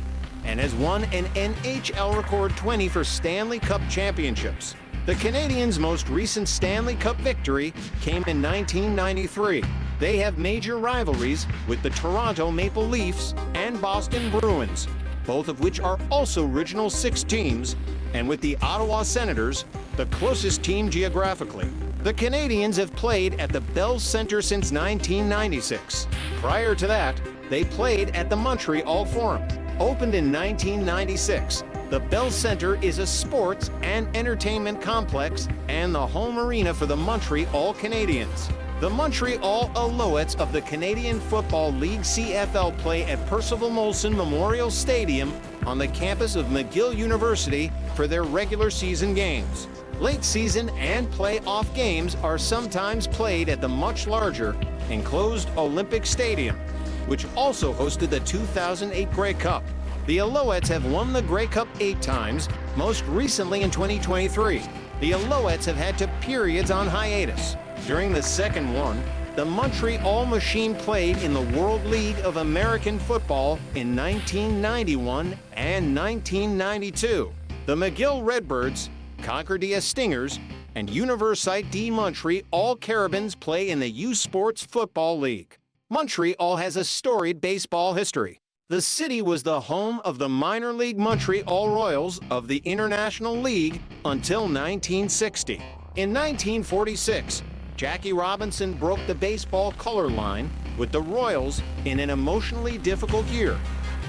and has won an NHL record 20 for Stanley Cup championships. The Canadiens' most recent Stanley Cup victory came in 1993. They have major rivalries with the Toronto Maple Leafs and Boston Bruins, both of which are also original 6 teams, and with the Ottawa Senators, the closest team geographically. The Canadiens have played at the Bell Centre since 1996. Prior to that, they played at the Montreal Forum. Opened in 1996, the Bell Centre is a sports and entertainment complex and the home arena for the Montreal Canadiens. The Montreal Alouettes of the Canadian Football League CFL play at Percival Molson Memorial Stadium on the campus of McGill University for their regular season games. Late season and playoff games are sometimes played at the much larger, enclosed Olympic Stadium, which also hosted the 2008 Grey Cup. The Alouettes have won the Grey Cup 8 times, most recently in 2023. The Alouettes have had 2 periods on hiatus. During the second one, the Montreal Machine played in the World League of American Football in 1991 and 1992. The McGill Redbirds, Concordia Stingers, and Universite de Montreal Carabins play in the U Sports Football League. Montreal has a storied baseball history. The city was the home of the minor league Montreal Royals of the International League until 1960. In 1946, Jackie Robinson broke the baseball color line with the Royals in an emotionally difficult year.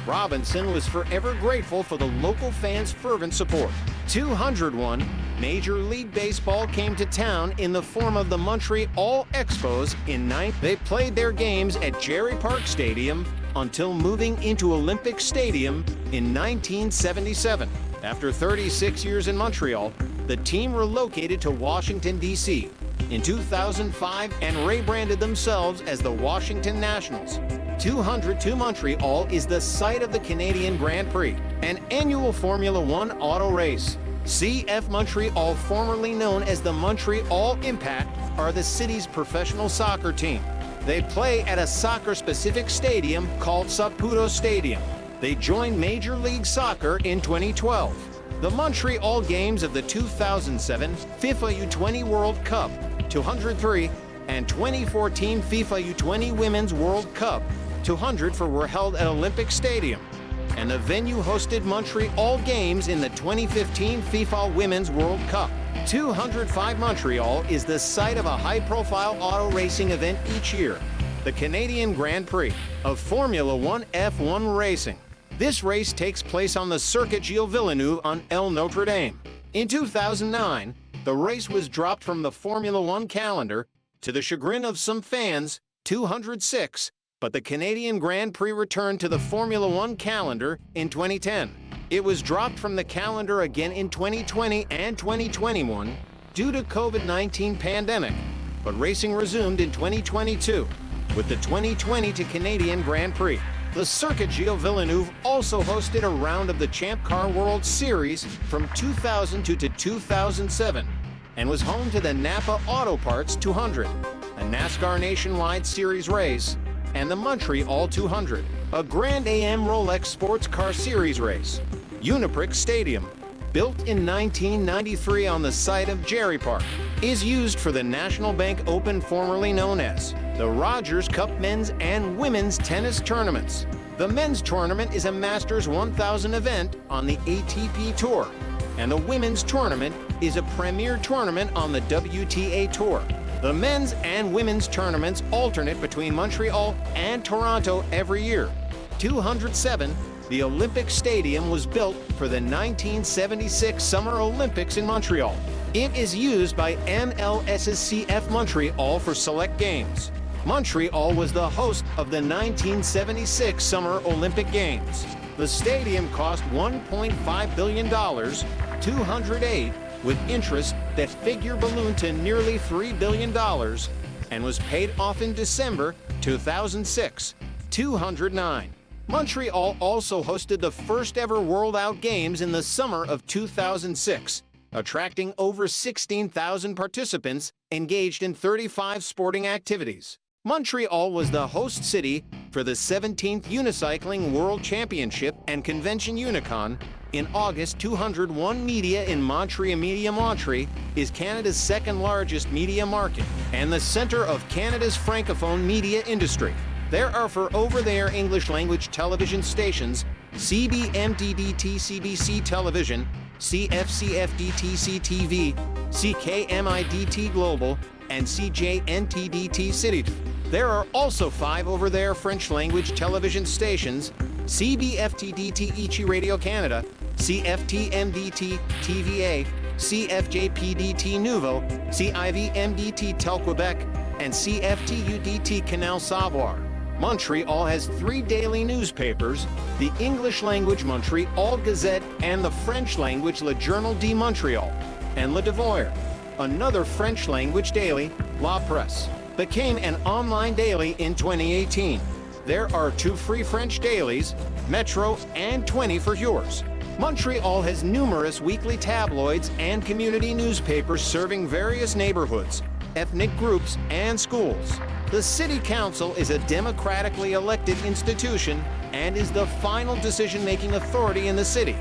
Robinson was forever grateful for the local fans' fervent support. 201 Major League Baseball came to town in the form of the Montreal Expos in 9th. They played their games at Jerry Park Stadium until moving into Olympic Stadium in 1977. After 36 years in Montreal, the team relocated to Washington, D.C. in 2005 and rebranded themselves as the Washington Nationals. 202 Montreal is the site of the Canadian Grand Prix, an annual Formula One auto race. CF Montreal, formerly known as the Montreal Impact, are the city's professional soccer team. They play at a soccer-specific stadium called Saputo Stadium. They joined Major League Soccer in 2012. The Montreal games of the 2007 FIFA U20 World Cup, 203, and 2014 FIFA U20 Women's World Cup, 200 were held at Olympic Stadium, and the venue hosted Montreal games in the 2015 FIFA Women's World Cup. 205 Montreal is the site of a high-profile auto racing event each year, the Canadian Grand Prix of Formula One F1 racing. This race takes place on the Circuit Gilles Villeneuve on El Notre Dame. In 2009, the race was dropped from the Formula One calendar to the chagrin of some fans, 206, but the Canadian Grand Prix returned to the Formula One calendar in 2010. It was dropped from the calendar again in 2020 and 2021 due to COVID-19 pandemic, but racing resumed in 2022 with the 2020 Canadian Grand Prix. The Circuit Gilles Villeneuve also hosted a round of the Champ Car World Series from 2002 to 2007 and was home to the Napa Auto Parts 200, a NASCAR Nationwide Series race, and the Montreal 200, a Grand Am Rolex Sports Car Series race. Uniprix Stadium, built in 1993 on the site of Jerry Park, is used for the National Bank Open, formerly known as the Rogers Cup men's and women's tennis tournaments. The men's tournament is a Masters 1000 event on the ATP Tour, and the women's tournament is a premier tournament on the WTA Tour. The men's and women's tournaments alternate between Montreal and Toronto every year. 207, the Olympic Stadium was built for the 1976 Summer Olympics in Montreal. It is used by MLS's CF Montreal for select games. Montreal was the host of the 1976 Summer Olympic Games. The stadium cost $1.5 billion, 208, with interest that figure ballooned to nearly $3 billion, and was paid off in December 2006, 209. Montreal also hosted the first ever World Out Games in the summer of 2006, attracting over 16,000 participants engaged in 35 sporting activities. Montreal was the host city for the 17th Unicycling World Championship and Convention Unicon. In August, 201 Media in Montreal. Montreal is Canada's second largest media market and the center of Canada's francophone media industry. There are for over-there English language television stations CBMDDT CBC Television, CFCFDTC TV, CKMIDT Global, and CJNTDT City. There are also 5 over-there French language television stations CBFTDT Ichi Radio Canada, CFTMDT TVA, CFJPDT Nouveau, CIVMDT Tel Quebec, and CFTUDT Canal Savoir. Montreal has 3 daily newspapers, the English language Montreal Gazette and the French language Le Journal de Montréal. and Le Devoir. Another French-language daily, La Presse, became an online daily in 2018. There are 2 free French dailies, Metro and 20 for yours. Montreal has numerous weekly tabloids and community newspapers serving various neighborhoods, ethnic groups, and schools. The City Council is a democratically elected institution and is the final decision-making authority in the city.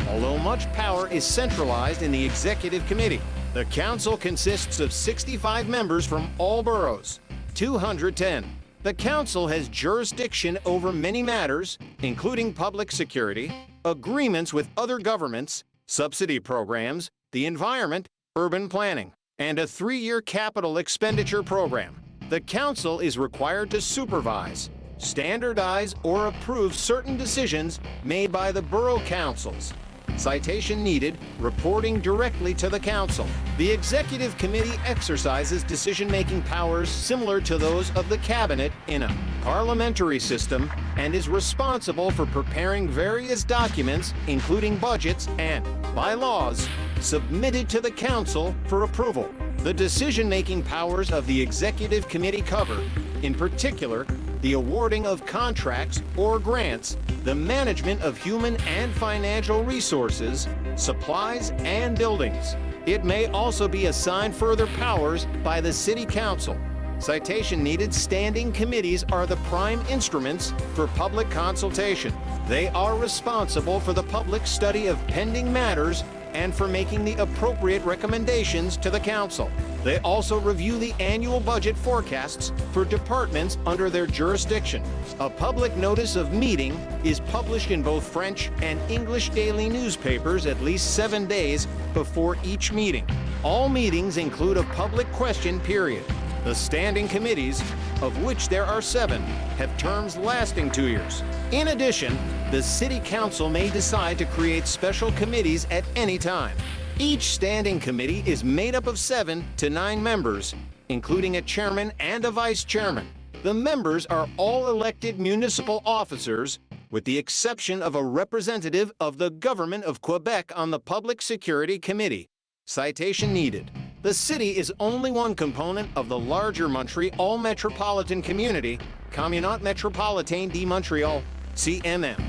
Although much power is centralized in the Executive Committee, the Council consists of 65 members from all boroughs, 210. The Council has jurisdiction over many matters, including public security, agreements with other governments, subsidy programs, the environment, urban planning, and a 3-year capital expenditure program. The Council is required to supervise, standardize, or approve certain decisions made by the borough councils. Citation needed, reporting directly to the Council. The Executive Committee exercises decision-making powers similar to those of the Cabinet in a parliamentary system and is responsible for preparing various documents, including budgets and bylaws, submitted to the Council for approval. The decision-making powers of the Executive Committee cover, in particular, the awarding of contracts or grants, the management of human and financial resources, supplies, and buildings. It may also be assigned further powers by the City Council. Citation needed standing committees are the prime instruments for public consultation. They are responsible for the public study of pending matters and for making the appropriate recommendations to the Council. They also review the annual budget forecasts for departments under their jurisdiction. A public notice of meeting is published in both French and English daily newspapers at least 7 days before each meeting. All meetings include a public question period. The standing committees, of which there are 7, have terms lasting 2 years. In addition, the City Council may decide to create special committees at any time. Each standing committee is made up of 7 to 9 members, including a chairman and a vice chairman. The members are all elected municipal officers, with the exception of a representative of the Government of Quebec on the Public Security Committee. Citation needed. The city is only one component of the larger Montreal metropolitan community, Communauté Métropolitaine de Montréal, CMM,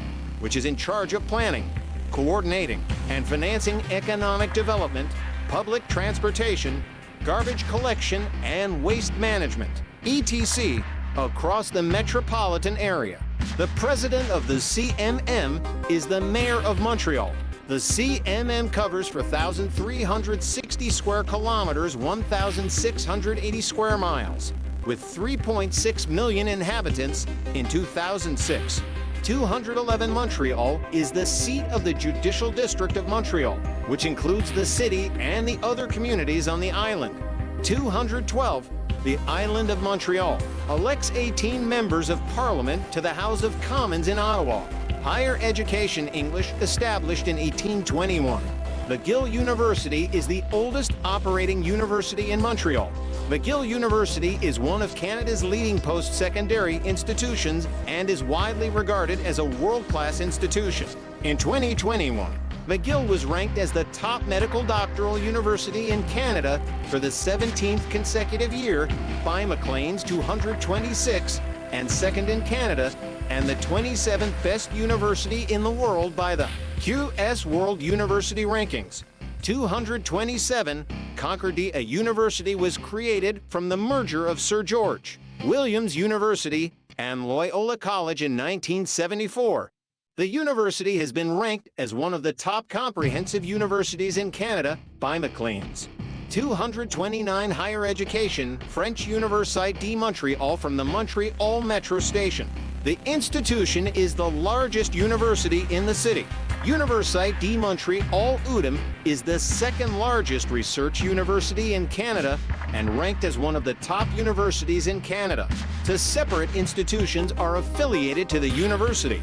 which is in charge of planning, coordinating, and financing economic development, public transportation, garbage collection, and waste management, etc., across the metropolitan area. The president of the CMM is the mayor of Montreal. The CMM covers 4,360 square kilometers, 1,680 square miles, with 3.6 million inhabitants in 2006. 211 Montreal is the seat of the Judicial District of Montreal, which includes the city and the other communities on the island. 212, the Island of Montreal, elects 18 members of Parliament to the House of Commons in Ottawa. Higher education English established in 1821. McGill University is the oldest operating university in Montreal. McGill University is one of Canada's leading post-secondary institutions and is widely regarded as a world-class institution. In 2021, McGill was ranked as the top medical doctoral university in Canada for the 17th consecutive year by Maclean's 226 and second in Canada, and the 27th best university in the world by the QS World University Rankings. 227, Concordia University was created from the merger of Sir George Williams University and Loyola College in 1974. The university has been ranked as one of the top comprehensive universities in Canada by Maclean's. 229 Higher Education, French Université de Montréal from the Montreal Metro Station. The institution is the largest university in the city. Université de Montréal UDM is the second largest research university in Canada and ranked as one of the top universities in Canada. The separate institutions are affiliated to the university.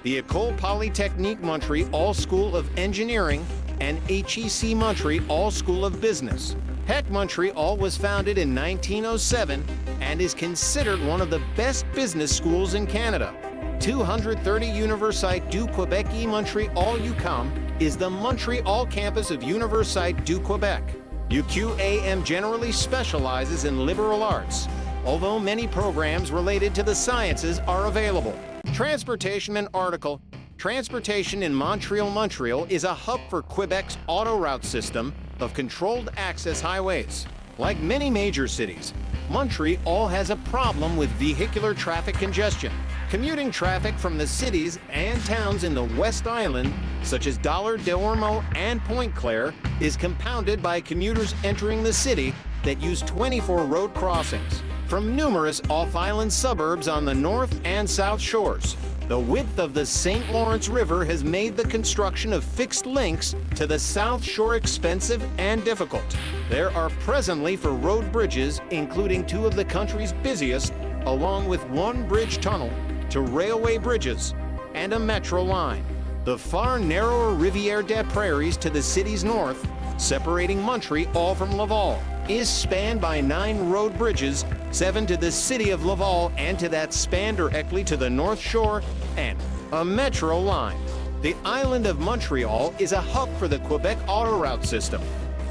The École Polytechnique Montréal School of Engineering and HEC Montreal School of Business. HEC Montreal was founded in 1907 and is considered one of the best business schools in Canada. 230 Université du Québec et Montréal UQAM is the Montreal campus of Université du Québec. UQAM generally specializes in liberal arts, although many programs related to the sciences are available. Transportation and article. Transportation in Montreal is a hub for Quebec's autoroute system of controlled access highways. Like many major cities, Montreal has a problem with vehicular traffic congestion. Commuting traffic from the cities and towns in the West Island, such as Dollard-des-Ormeaux and Pointe-Claire, is compounded by commuters entering the city that use 24 road crossings from numerous off-island suburbs on the north and south shores. The width of the Saint Lawrence River has made the construction of fixed links to the South Shore expensive and difficult. There are presently for road bridges, including two of the country's busiest, along with one bridge tunnel, to railway bridges, and a metro line. The far narrower Rivière des Prairies to the city's north, separating Montreal from Laval, is spanned by 9 road bridges, 7 to the city of Laval and to that span directly to the North Shore, and a metro line. The island of Montreal is a hub for the Quebec autoroute system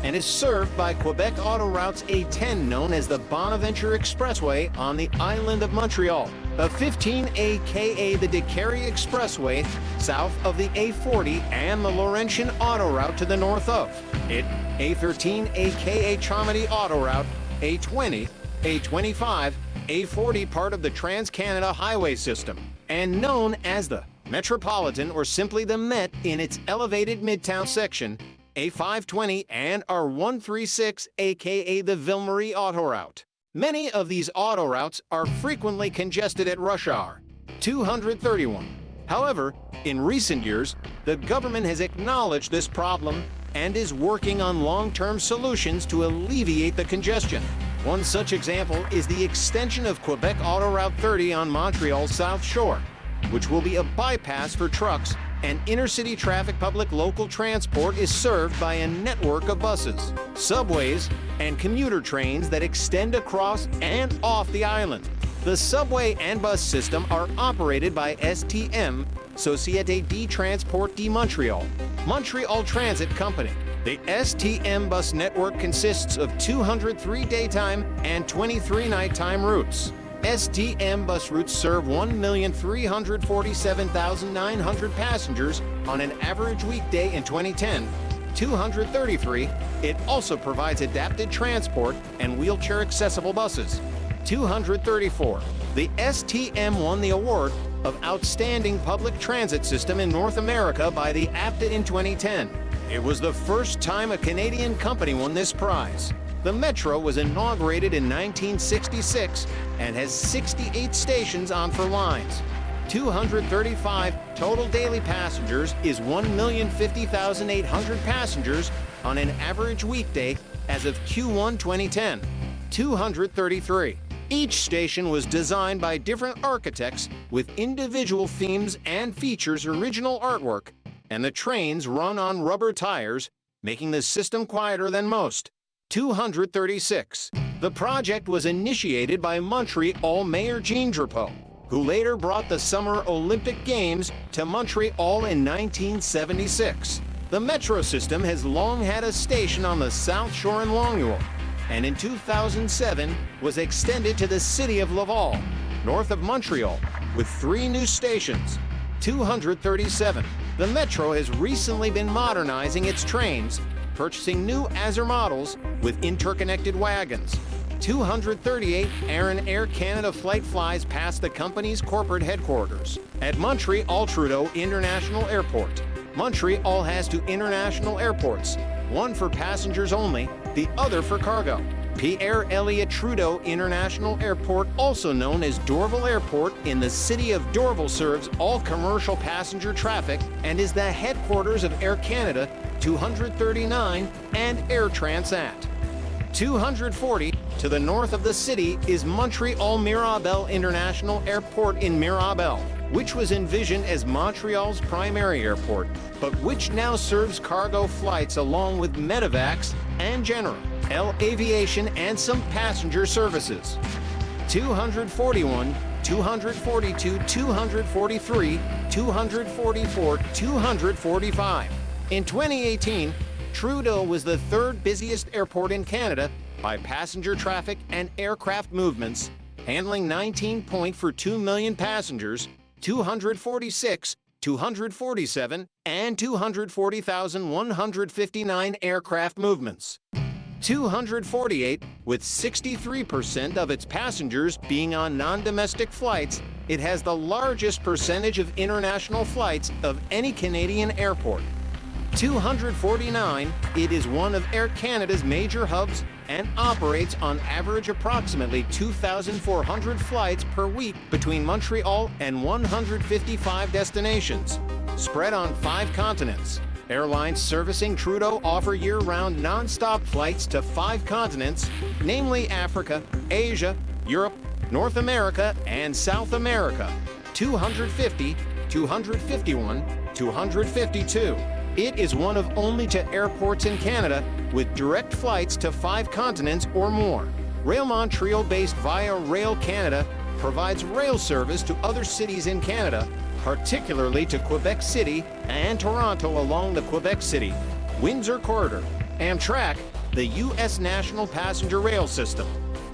and is served by Quebec Autoroutes A10, known as the Bonaventure Expressway on the island of Montreal, a 15 aka the Décarie Expressway south of the A40 and the Laurentian Autoroute to the north of it, A13 aka Chomedey Autoroute, A20, A25, A40 part of the Trans-Canada Highway System, and known as the Metropolitan or simply the Met in its elevated Midtown section, A520 and R136 aka the Ville-Marie Autoroute. Many of these autoroutes are frequently congested at rush hour. 231. However, in recent years, the government has acknowledged this problem and is working on long-term solutions to alleviate the congestion. One such example is the extension of Quebec Autoroute 30 on Montreal's South Shore, which will be a bypass for trucks, and intercity traffic. Public local transport is served by a network of buses, subways, and commuter trains that extend across and off the island. The subway and bus system are operated by STM, Société de Transport de Montréal, Montreal Transit Company. The STM bus network consists of 203 daytime and 23 nighttime routes. STM bus routes serve 1,347,900 passengers on an average weekday in 2010. 233, it also provides adapted transport and wheelchair-accessible buses. 234, the STM won the award of Outstanding Public Transit System in North America by the APTA in 2010. It was the first time a Canadian company won this prize. The Metro was inaugurated in 1966 and has 68 stations on four lines. 235 total daily passengers is 1,050,800 passengers on an average weekday as of Q1 2010. 233. Each station was designed by different architects with individual themes and features original artwork, and the trains run on rubber tires, making the system quieter than most. 236. The project was initiated by Montreal Mayor Jean Drapeau, who later brought the Summer Olympic Games to Montreal in 1976. The metro system has long had a station on the South Shore in Longueuil, and in 2007 was extended to the city of Laval, north of Montreal, with 3 new stations. 237. The Metro has recently been modernizing its trains, purchasing new Azure models with interconnected wagons. 238. Air Canada flight flies past the company's corporate headquarters at Montreal Trudeau International Airport. Montreal has 2 international airports, one for passengers only, the other for cargo. Pierre Elliott Trudeau International Airport, also known as Dorval Airport in the city of Dorval, serves all commercial passenger traffic and is the headquarters of Air Canada 239 and Air Transat. 240. To the north of the city is Montreal Mirabel International Airport in Mirabel, which was envisioned as Montreal's primary airport, but which now serves cargo flights along with medevacs and general aviation and some passenger services. 241, 242, 243, 244, 245. In 2018, Trudeau was the third busiest airport in Canada by passenger traffic and aircraft movements, handling 19.2 million passengers, 246, 247, and 240,159 aircraft movements. 248, with 63% of its passengers being on non-domestic flights, it has the largest percentage of international flights of any Canadian airport. 249, it is one of Air Canada's major hubs and operates on average approximately 2,400 flights per week between Montreal and 155 destinations, spread on 5 continents. Airlines servicing Trudeau offer year-round non-stop flights to 5 continents, namely Africa, Asia, Europe, North America, and South America. 250, 251, 252. It is one of only 2 airports in Canada with direct flights to 5 continents or more. Rail Montreal, based via Rail Canada, provides rail service to other cities in Canada, particularly to Quebec City and Toronto along the Quebec City, Windsor Corridor. Amtrak, the U.S. National Passenger Rail System,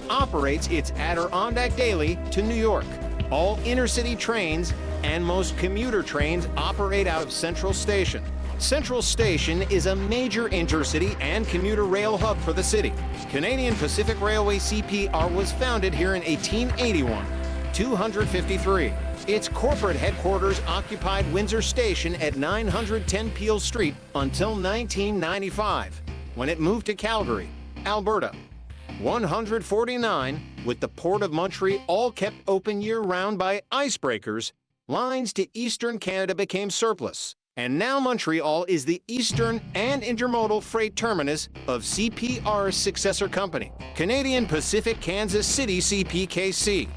operates its Adirondack Daily to New York. All intercity trains and most commuter trains operate out of Central Station. Central Station is a major intercity and commuter rail hub for the city. Canadian Pacific Railway CPR was founded here in 1881. 253. Its corporate headquarters occupied Windsor Station at 910 Peel Street until 1995, when it moved to Calgary, Alberta. 149, with the Port of Montreal kept open year-round by icebreakers, lines to eastern Canada became surplus, and now Montreal is the eastern and intermodal freight terminus of CPR's successor company, Canadian Pacific Kansas City CPKC.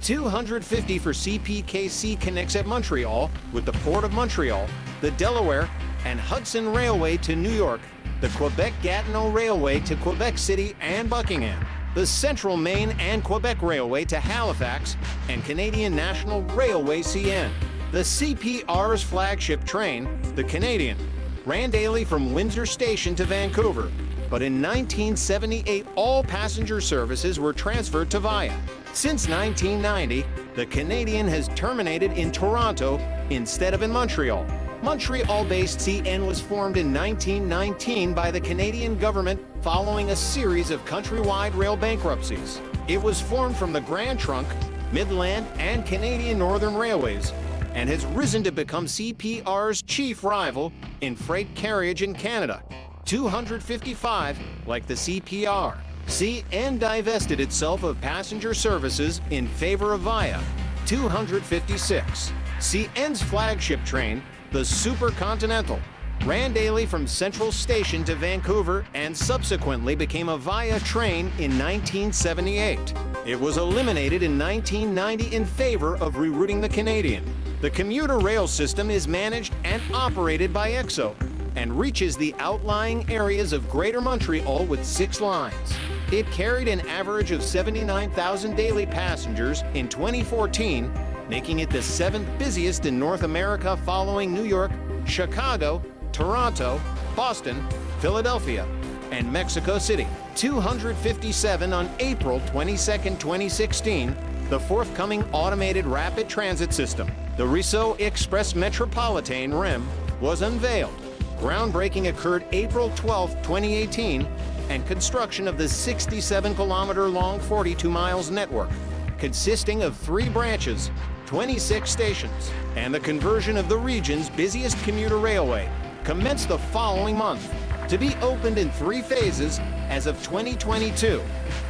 250 for CPKC connects at Montreal with the Port of Montreal, the Delaware and Hudson Railway to New York, the Quebec-Gatineau Railway to Quebec City and Buckingham, the Central Maine and Quebec Railway to Halifax, and Canadian National Railway CN. The CPR's flagship train, the Canadian, ran daily from Windsor Station to Vancouver, but in 1978 all passenger services were transferred to Via. Since 1990, the Canadian has terminated in Toronto instead of in Montreal. Montreal-based CN was formed in 1919 by the Canadian government following a series of countrywide rail bankruptcies. It was formed from the Grand Trunk, Midland, and Canadian Northern Railways, and has risen to become CPR's chief rival in freight carriage in Canada. 255, like the CPR. CN divested itself of passenger services in favor of Via. 256. CN's flagship train, the Supercontinental, ran daily from Central Station to Vancouver and subsequently became a Via train in 1978. It was eliminated in 1990 in favor of rerouting the Canadian. The commuter rail system is managed and operated by EXO and reaches the outlying areas of Greater Montreal with 6 lines. It carried an average of 79,000 daily passengers in 2014, making it the 7th busiest in North America following New York, Chicago, Toronto, Boston, Philadelphia, and Mexico City. 257 on April 22, 2016, the forthcoming automated rapid transit system, the Réseau Express Metropolitain REM, was unveiled. Groundbreaking occurred April 12, 2018, and construction of the 67-kilometer-long 42 miles network, consisting of 3 branches, 26 stations, and the conversion of the region's busiest commuter railway, commenced the following month. To be opened in 3 phases as of 2022,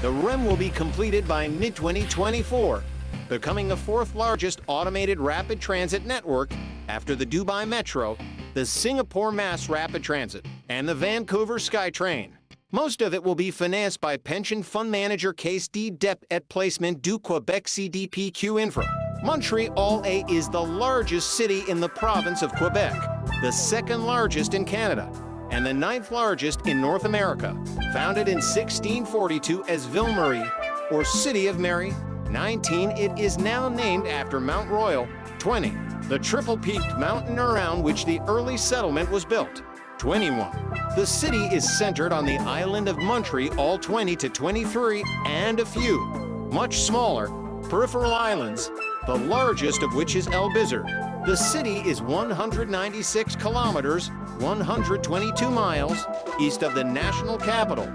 the REM will be completed by mid-2024, becoming the 4th largest automated rapid transit network after the Dubai Metro, the Singapore Mass Rapid Transit, and the Vancouver SkyTrain. Most of it will be financed by pension fund manager Caisse de dépôt et placement du Québec CDPQ Infra. Montreal is the largest city in the province of Quebec, the 2nd largest in Canada, and the 9th largest in North America. Founded in 1642 as Ville Marie, or City of Mary. 19, it is now named after Mount Royal. 20, the triple-peaked mountain around which the early settlement was built. 21. The city is centered on the island of Montreal, 20 to 23, and a few, much smaller, peripheral islands, the largest of which is Elbizar. The city is 196 kilometers, 122 miles, east of the national capital,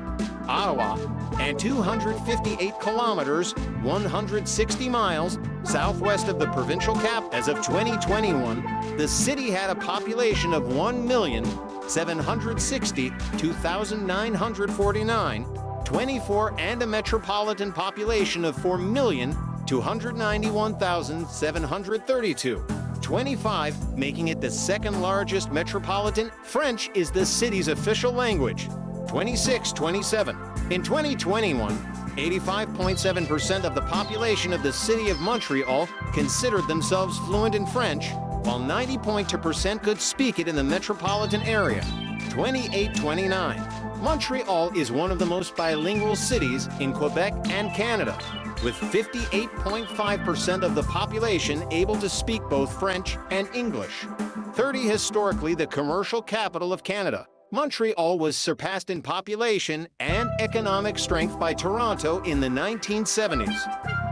Ottawa, and 258 kilometers, 160 miles, southwest of the provincial cap. As of 2021, the city had a population of 1,760,2,949, 24, and a metropolitan population of 4,291,732. 25, making it the second largest metropolitan. French is the city's official language. 27. In 2021, 85.7% of the population of the city of Montreal considered themselves fluent in French, while 90.2% could speak it in the metropolitan area. 29. Montreal is one of the most bilingual cities in Quebec and Canada, with 58.5% of the population able to speak both French and English. 30. Historically the commercial capital of Canada, Montreal was surpassed in population and economic strength by Toronto in the 1970s.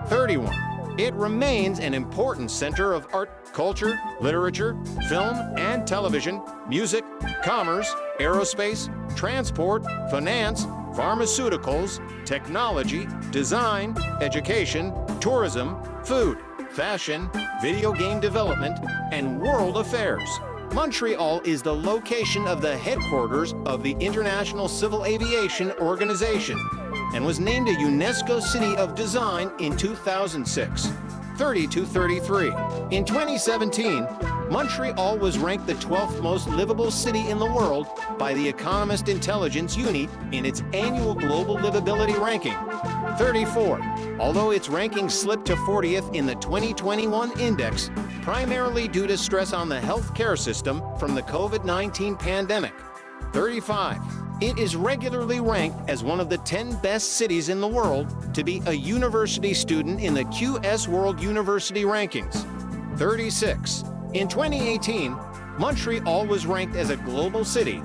31. It remains an important center of art, culture, literature, film and television, music, commerce, aerospace, transport, finance, pharmaceuticals, technology, design, education, tourism, food, fashion, video game development, and world affairs. Montreal is the location of the headquarters of the International Civil Aviation Organization and was named a UNESCO City of Design in 2006. 30-33. In 2017, Montreal was ranked the 12th most livable city in the world by the Economist Intelligence Unit in its annual global livability ranking. 34. Although its ranking slipped to 40th in the 2021 index, primarily due to stress on the healthcare system from the COVID-19 pandemic. 35. It is regularly ranked as one of the 10 best cities in the world to be a university student in the QS World University Rankings. 36. In 2018, Montreal was ranked as a global city.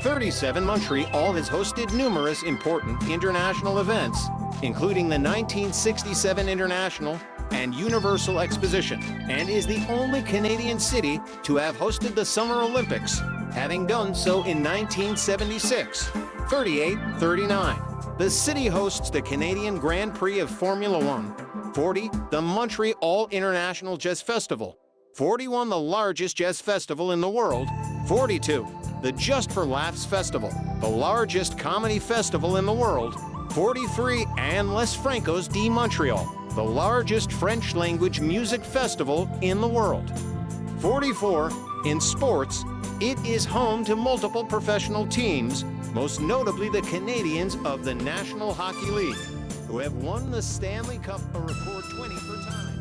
37. Montreal has hosted numerous important international events, including the 1967 International and Universal Exposition, and is the only Canadian city to have hosted the Summer Olympics, having done so in 1976. 38-39. The city hosts the Canadian Grand Prix of Formula One. 40. The Montreal International Jazz Festival. 41. The largest jazz festival in the world. 42. The Just for Laughs Festival, the largest comedy festival in the world. 43. And Les Francos de Montreal, the largest French-language music festival in the world. 44. In sports, it is home to multiple professional teams, most notably the Canadians of the National Hockey League, who have won the Stanley Cup a record 20 time.